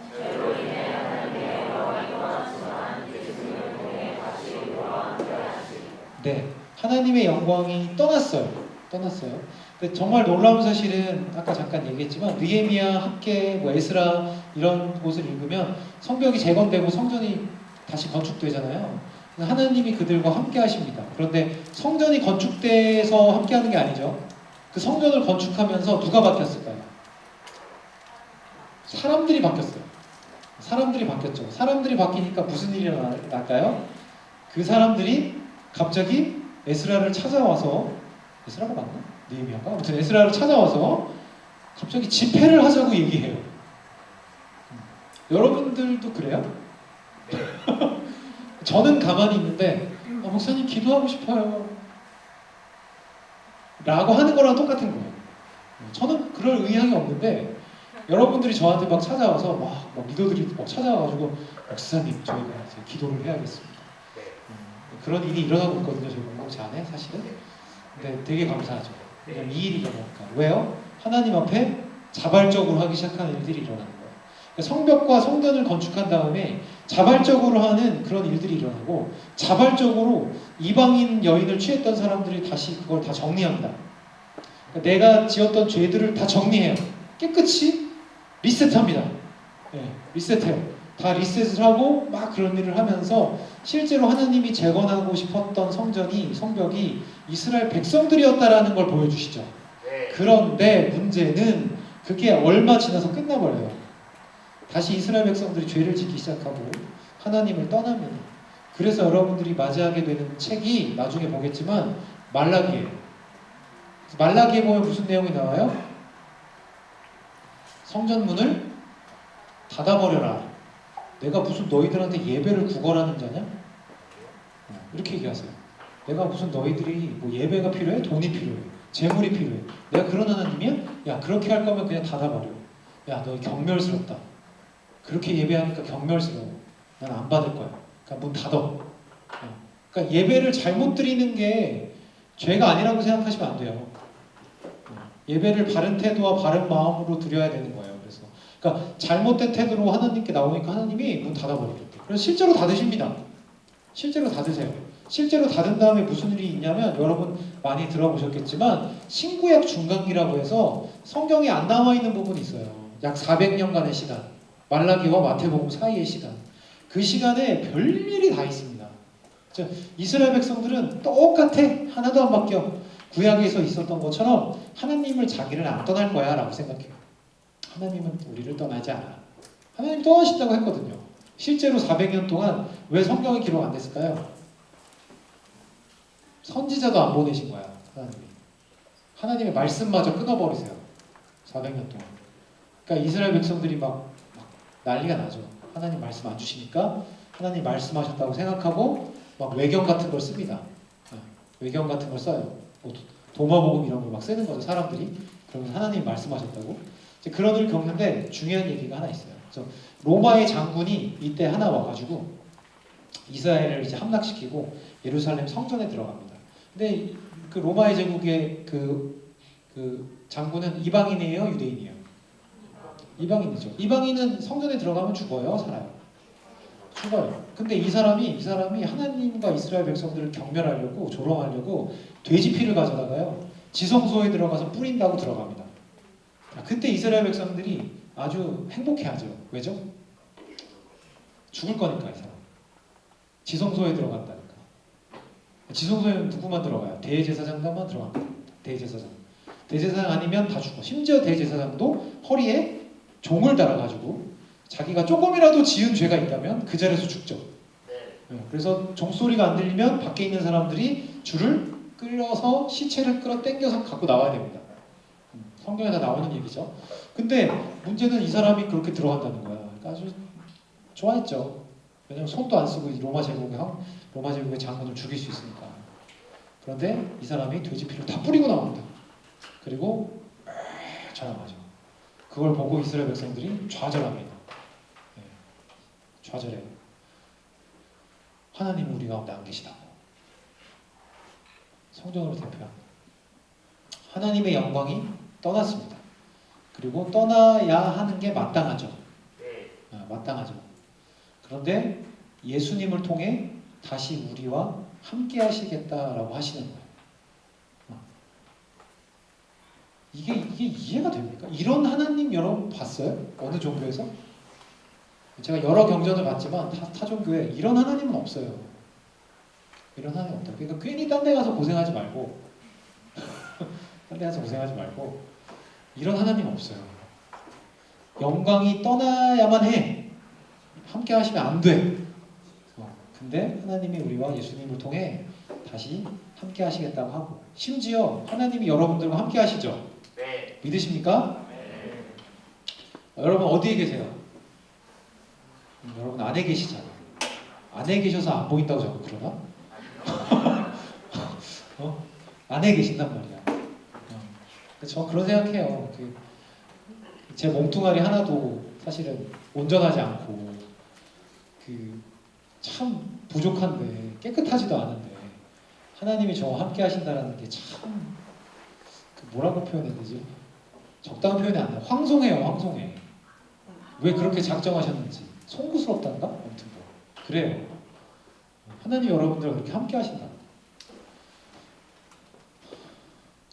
네, 하나님의 영광이 떠났어요. 근데 정말 놀라운 사실은 아까 잠깐 얘기했지만 느헤미야, 학개, 뭐 에스라 이런 곳을 읽으면 성벽이 재건되고 성전이 다시 건축되잖아요. 하나님이 그들과 함께 하십니다. 그런데 성전이 건축돼서 함께하는 게 아니죠. 그 성전을 건축하면서 누가 바뀌었을까요? 사람들이 바뀌었어요. 사람들이 바뀌었죠. 사람들이 바뀌니까 무슨 일이 날까요? 그 사람들이 갑자기 에스라를 찾아와서, 에스라가 맞나? 느헤미야가? 아무튼 에스라를 찾아와서 갑자기 집회를 하자고 얘기해요. 여러분들도 그래요? 저는 가만히 있는데 목사님 기도하고 싶어요 라고 하는 거랑 똑같은 거예요. 저는 그럴 의향이 없는데 여러분들이 저한테 막 찾아와서 막 리더들이 막 찾아와가지고 목사님 저희가 이제 기도를 해야겠습니다. 그런 일이 일어나고 있거든요. 저희 공동체 안에 사실은. 근데 되게 감사하죠. 왜냐면 이 일이 일어나니까. 왜요? 하나님 앞에 자발적으로 하기 시작하는 일들이 일어나는 거예요. 그러니까 성벽과 성전을 건축한 다음에 자발적으로 하는 그런 일들이 일어나고 자발적으로 이방인 여인을 취했던 사람들이 다시 그걸 다 정리합니다. 그러니까 내가 지었던 죄들을 다 정리해요. 깨끗이 리셋합니다. 네, 리셋해요. 다 리셋을 하고 막 그런 일을 하면서 실제로 하나님이 재건하고 싶었던 성벽이 이스라엘 백성들이었다라는 걸 보여주시죠. 그런데 문제는 그게 얼마 지나서 끝나버려요. 다시 이스라엘 백성들이 죄를 짓기 시작하고 하나님을 떠납니다. 그래서 여러분들이 맞이하게 되는 책이 나중에 보겠지만 말라기예요. 말라기에 보면 무슨 내용이 나와요? 성전문을 닫아버려라. 내가 무슨 너희들한테 예배를 구걸하는 자냐? 이렇게 얘기하세요. 내가 무슨 너희들이 뭐 예배가 필요해? 돈이 필요해. 재물이 필요해. 내가 그런 하나님이야? 야, 그렇게 할 거면 그냥 닫아버려. 야, 너 경멸스럽다. 그렇게 예배하니까 경멸스러워. 난 안 받을 거야. 그러니까 문 닫어. 그러니까 예배를 잘못 드리는 게 죄가 아니라고 생각하시면 안 돼요. 예배를 바른 태도와 바른 마음으로 드려야 되는 거예요. 그러니까 잘못된 태도로 하나님께 나오니까 하나님이 문 닫아버리겠대. 그래서 실제로 닫으십니다. 실제로 닫으세요. 실제로 닫은 다음에 무슨 일이 있냐면 여러분 많이 들어보셨겠지만 신구약 중간기라고 해서 성경에 안 나와 있는 부분이 있어요. 약 400년간의 시간. 말라기와 마태복음 사이의 시간. 그 시간에 별일이 다 있습니다. 이스라엘 백성들은 똑같아. 하나도 안 바뀌어. 구약에서 있었던 것처럼 하나님을 자기를 안 떠날 거야 라고 생각해요. 하나님은 우리를 떠나지 않아. 하나님 떠나신다고 했거든요. 실제로 400년 동안 왜 성경이 기록 안 됐을까요? 선지자도 안 보내신 거야. 하나님이. 하나님의 말씀마저 끊어버리세요. 400년 동안. 그러니까 이스라엘 백성들이 막 난리가 나죠. 하나님 말씀 안 주시니까 하나님 말씀하셨다고 생각하고 막 외경 같은 걸 씁니다. 외경 같은 걸 써요. 뭐 도마복음 이런 걸 막 쓰는 거죠. 사람들이. 그러면 하나님 말씀하셨다고. 그런 일을 겪는데 중요한 얘기가 하나 있어요. 그래서 로마의 장군이 이때 하나 와가지고 이스라엘을 이제 함락시키고 예루살렘 성전에 들어갑니다. 근데 그 로마의 제국의 그 장군은 이방인이에요, 유대인이에요? 이방인이죠. 이방인은 성전에 들어가면 죽어요, 살아요? 죽어요. 근데 이 사람이 하나님과 이스라엘 백성들을 경멸하려고 조롱하려고 돼지 피를 가져다가요 지성소에 들어가서 뿌린다고 들어갑니다. 그때 이스라엘 백성들이 아주 행복해하죠. 왜죠? 죽을 거니까 이 사람. 지성소에 들어간다니까. 지성소에는 누구만 들어가요? 대제사장만 들어갑니다. 대제사장. 대제사장 아니면 다 죽어. 심지어 대제사장도 허리에 종을 달아가지고 자기가 조금이라도 지은 죄가 있다면 그 자리에서 죽죠. 그래서 종소리가 안 들리면 밖에 있는 사람들이 줄을 끌어서 시체를 끌어 당겨서 갖고 나와야 됩니다. 성경에 다 나오는 얘기죠. 근데 문제는 이 사람이 그렇게 들어간다는 거야. 그러니까 아주 좋아했죠. 왜냐면 손도 안 쓰고 로마 제국의 장군을 죽일 수 있으니까. 그런데 이 사람이 돼지 피를 다 뿌리고 나옵니다. 그리고 자랑하죠. 그걸 보고 이스라엘 백성들이 좌절합니다. 좌절해요. 하나님은 우리 가운데 안 계시다고. 성경으로 대표합니다. 하나님의 영광이 떠났습니다. 그리고 떠나야 하는 게 마땅하죠. 마땅하죠. 그런데 예수님을 통해 다시 우리와 함께 하시겠다라고 하시는 거예요. 이게 이해가 됩니까? 이런 하나님 여러분 봤어요? 어느 종교에서? 제가 여러 경전을 봤지만 타 종교에 이런 하나님은 없어요. 이런 하나님 없다. 그러니까 괜히 딴 데 가서 고생하지 말고 딴 데 가서 고생하지 말고 이런 하나님 없어요. 영광이 떠나야만 해. 함께 하시면 안 돼. 근데 하나님이 우리와 예수님을 통해 다시 함께 하시겠다고 하고, 심지어 하나님이 여러분들과 함께 하시죠? 네. 믿으십니까? 네. 여러분 어디에 계세요? 여러분 안에 계시잖아요. 안에 계셔서 안 보인다고 자꾸 그러나? 안에 계신단 말이야. 저 그런 생각해요. 제 몸뚱아리 하나도 사실은 온전하지 않고 참 부족한데, 깨끗하지도 않은데 하나님이 저와 함께 하신다는 게 참 뭐라고 표현해야 되지? 적당한 표현이 안 나요. 황송해요. 황송해. 왜 그렇게 작정하셨는지 송구스럽단가? 아무튼 뭐 그래요. 하나님 여러분들과 그렇게 함께 하신다.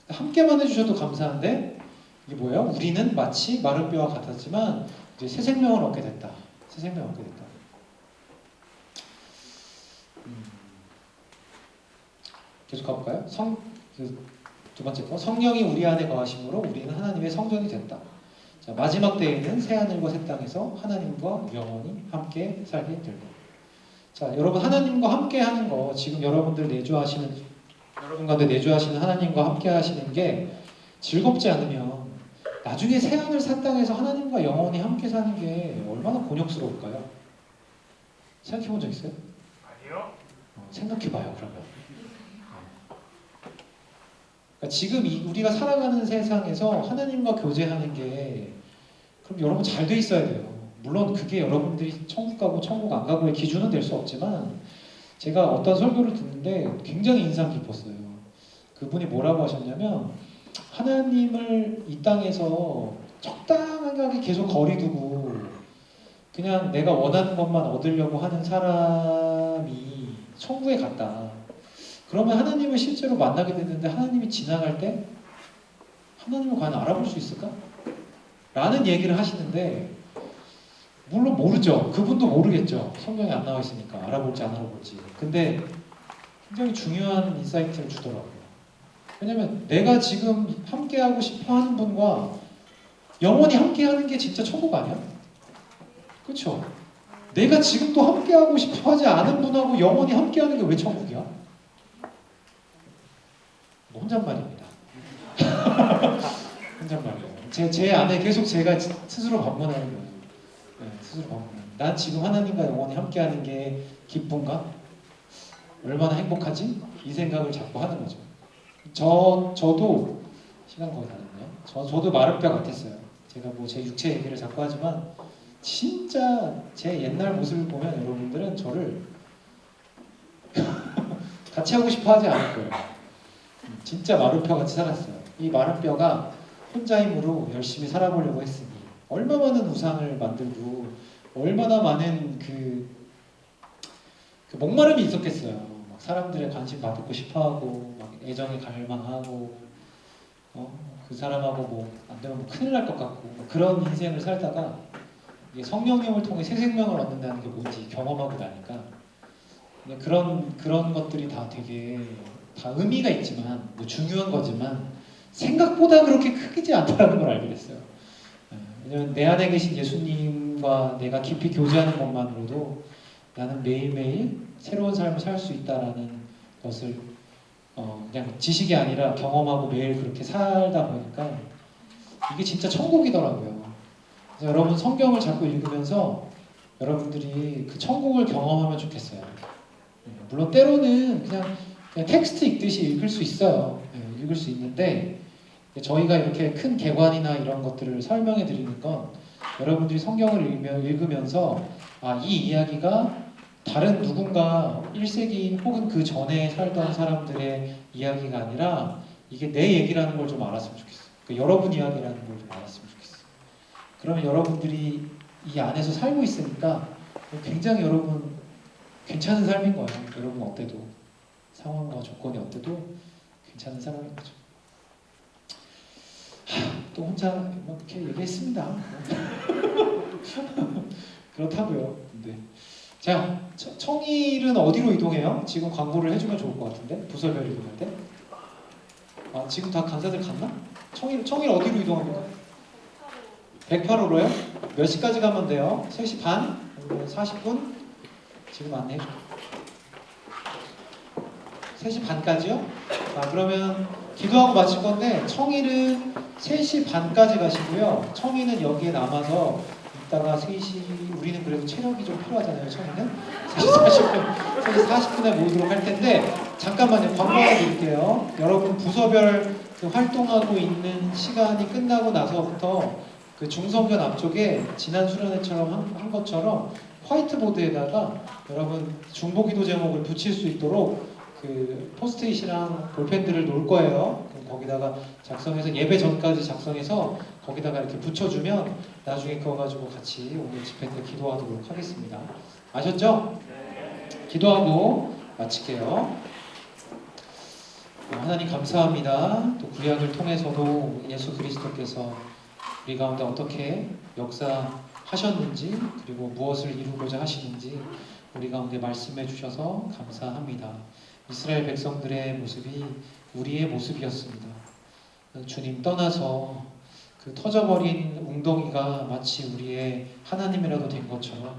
함께만 해주셔도 감사한데 이게 뭐예요? 우리는 마치 마른 뼈와 같았지만 이제 새 생명을 얻게 됐다. 새 생명을 얻게 됐다. 계속 가볼까요? 두 번째 거, 성령이 우리 안에 거하심으로 우리는 하나님의 성전이 됐다. 자, 마지막 때에는 새 하늘과 새 땅에서 하나님과 영원히 함께 살게 될 것. 자, 여러분 하나님과 함께 하는 거, 지금 여러분 가운데 내주하시는 하나님과 함께 하시는 게 즐겁지 않으면 나중에 새 하늘 새 땅에서 하나님과 영원히 함께 사는 게 얼마나 곤욕스러울까요? 생각해 본 적 있어요? 아니요. 생각해봐요. 그러면 그러니까 지금 우리가 살아가는 세상에서 하나님과 교제하는 게, 그럼 여러분 잘 돼 있어야 돼요. 물론 그게 여러분들이 천국 가고 천국 안 가고의 기준은 될 수 없지만, 제가 어떤 설교를 듣는데 굉장히 인상 깊었어요. 그분이 뭐라고 하셨냐면, 하나님을 이 땅에서 적당하게 계속 거리두고 그냥 내가 원하는 것만 얻으려고 하는 사람이 천국에 갔다. 그러면 하나님을 실제로 만나게 됐는데 하나님이 지나갈 때 하나님을 과연 알아볼 수 있을까? 라는 얘기를 하시는데, 물론 모르죠. 그분도 모르겠죠. 성경에 안 나와 있으니까 알아볼지 안 알아볼지. 근데 굉장히 중요한 인사이트를 주더라고요. 왜냐면 내가 지금 함께하고 싶어 하는 분과 영원히 함께하는 게 진짜 천국 아니야? 그렇죠? 내가 지금도 함께하고 싶어 하지 않은 분하고 영원히 함께하는 게 왜 천국이야? 혼잣말입니다. 혼잣말이에요. 제 안에 계속 제가 스스로 반문하는 거예요. 네, 스스로 반문. 난 지금 하나님과 영원히 함께하는 게 기쁜가? 얼마나 행복하지? 이 생각을 자꾸 하는 거죠. 저도 시간 거의 다 됐네요. 저도 마른 뼈 같았어요. 제가 뭐 제 육체 얘기를 자꾸 하지만 진짜 제 옛날 모습을 보면 여러분들은 저를 같이 하고 싶어 하지 않을 거예요. 진짜 마른 뼈 같이 살았어요. 이 마른 뼈가 혼자 힘으로 열심히 살아보려고 했으니 얼마 많은 우상을 만들고 얼마나 많은 그 목마름이 있었겠어요. 막 사람들의 관심 받고 싶어하고 막 애정에 갈망하고 그 사람하고 뭐 안 되면 뭐 큰일 날 것 같고 그런 인생을 살다가 이게 성령님을 통해 새 생명을 얻는다는 게 뭔지 경험하고 나니까 그런 것들이 다 되게 다 의미가 있지만 뭐 중요한 거지만 생각보다 그렇게 크지 않다는 걸 알게 됐어요. 왜냐면 내 안에 계신 예수님과 내가 깊이 교제하는 것만으로도 나는 매일매일 새로운 삶을 살 수 있다라는 것을 그냥 지식이 아니라 경험하고 매일 그렇게 살다 보니까 이게 진짜 천국이더라고요. 그래서 여러분 성경을 자꾸 읽으면서 여러분들이 그 천국을 경험하면 좋겠어요. 물론 때로는 그냥 텍스트 읽듯이 읽을 수 있어요. 읽을 수 있는데 저희가 이렇게 큰 개관이나 이런 것들을 설명해 드리는 건 여러분들이 성경을 읽으면서 이 이야기가 다른 누군가 1세기 혹은 그 전에 살던 사람들의 이야기가 아니라 이게 내 얘기라는 걸 좀 알았으면 좋겠어. 그러니까 여러분 이야기라는 걸 좀 알았으면 좋겠어. 그러면 여러분들이 이 안에서 살고 있으니까 굉장히 여러분 괜찮은 삶인 거예요. 여러분 어때도 상황과 조건이 어때도 괜찮은 사람인 거죠. 또 혼자 뭐 이렇게 얘기했습니다. 그렇다고요. 네. 자, 청일은 어디로 이동해요? 지금 광고를 해주면 좋을 것 같은데 부서별 이동할 때. 아, 지금 다 간사들 갔나? 청일 어디로 이동합니까? 108호로요? 몇 시까지 가면 돼요? 3시 반? 아니면 40분? 지금 안내해 줘. 3시 반까지요? 자, 그러면 기도하고 마칠 건데 청일은 3시 반까지 가시고요. 청일은 여기에 남아서 이따가 3시, 우리는 그래도 체력이 좀 필요하잖아요. 청일은 3시 40분에 모이도록 할 텐데 잠깐만요. 광고 하나 드릴게요. 여러분 부서별 그 활동하고 있는 시간이 끝나고 나서부터 그 중성전 앞쪽에 지난 수련회처럼 한 것처럼 화이트보드에다가 여러분 중보기도 제목을 붙일 수 있도록 그 포스트잇이랑 볼펜들을 놓을 거예요. 그럼 거기다가 작성해서 예배 전까지 작성해서 거기다가 이렇게 붙여주면 나중에 그거 가지고 같이 오늘 집회 때 기도하도록 하겠습니다. 아셨죠? 기도하고 마칠게요. 하나님 감사합니다. 또 구약을 통해서도 예수 그리스도께서 우리 가운데 어떻게 역사하셨는지 그리고 무엇을 이루고자 하시는지 우리 가운데 말씀해 주셔서 감사합니다. 이스라엘 백성들의 모습이 우리의 모습이었습니다. 주님 떠나서 그 터져버린 웅덩이가 마치 우리의 하나님이라도 된 것처럼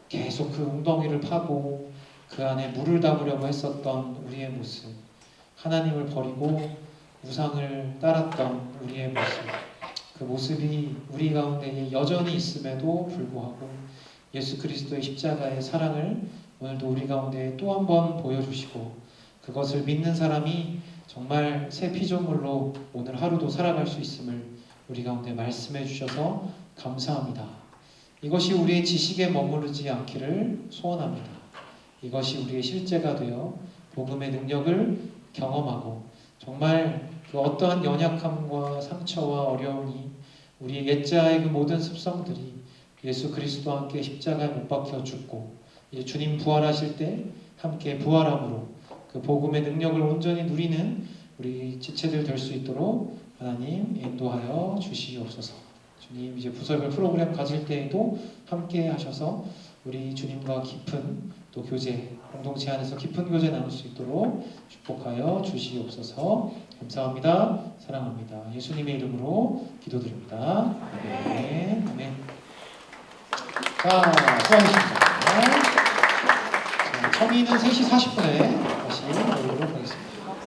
계속 그 웅덩이를 파고 그 안에 물을 담으려고 했었던 우리의 모습, 하나님을 버리고 우상을 따랐던 우리의 모습, 그 모습이 우리 가운데 여전히 있음에도 불구하고 예수 그리스도의 십자가의 사랑을 오늘도 우리 가운데 또 한 번 보여주시고 그것을 믿는 사람이 정말 새 피조물로 오늘 하루도 살아갈 수 있음을 우리 가운데 말씀해 주셔서 감사합니다. 이것이 우리의 지식에 머무르지 않기를 소원합니다. 이것이 우리의 실제가 되어 복음의 능력을 경험하고 정말 그 어떠한 연약함과 상처와 어려움이 우리의 옛자의 그 모든 습성들이 예수 그리스도와 함께 십자가에 못 박혀 죽고 이제 주님 부활하실 때 함께 부활함으로 그 복음의 능력을 온전히 누리는 우리 지체들 될 수 있도록 하나님 인도하여 주시옵소서. 주님 이제 부설별 프로그램 가질 때에도 함께 하셔서 우리 주님과 깊은 또 교제, 공동체 안에서 깊은 교제 나눌 수 있도록 축복하여 주시옵소서. 감사합니다. 사랑합니다. 예수님의 이름으로 기도드립니다. 아멘. 아멘. 자, 수고하셨습니다. 청의는 3시 40분에 다시 모이도록 하겠습니다.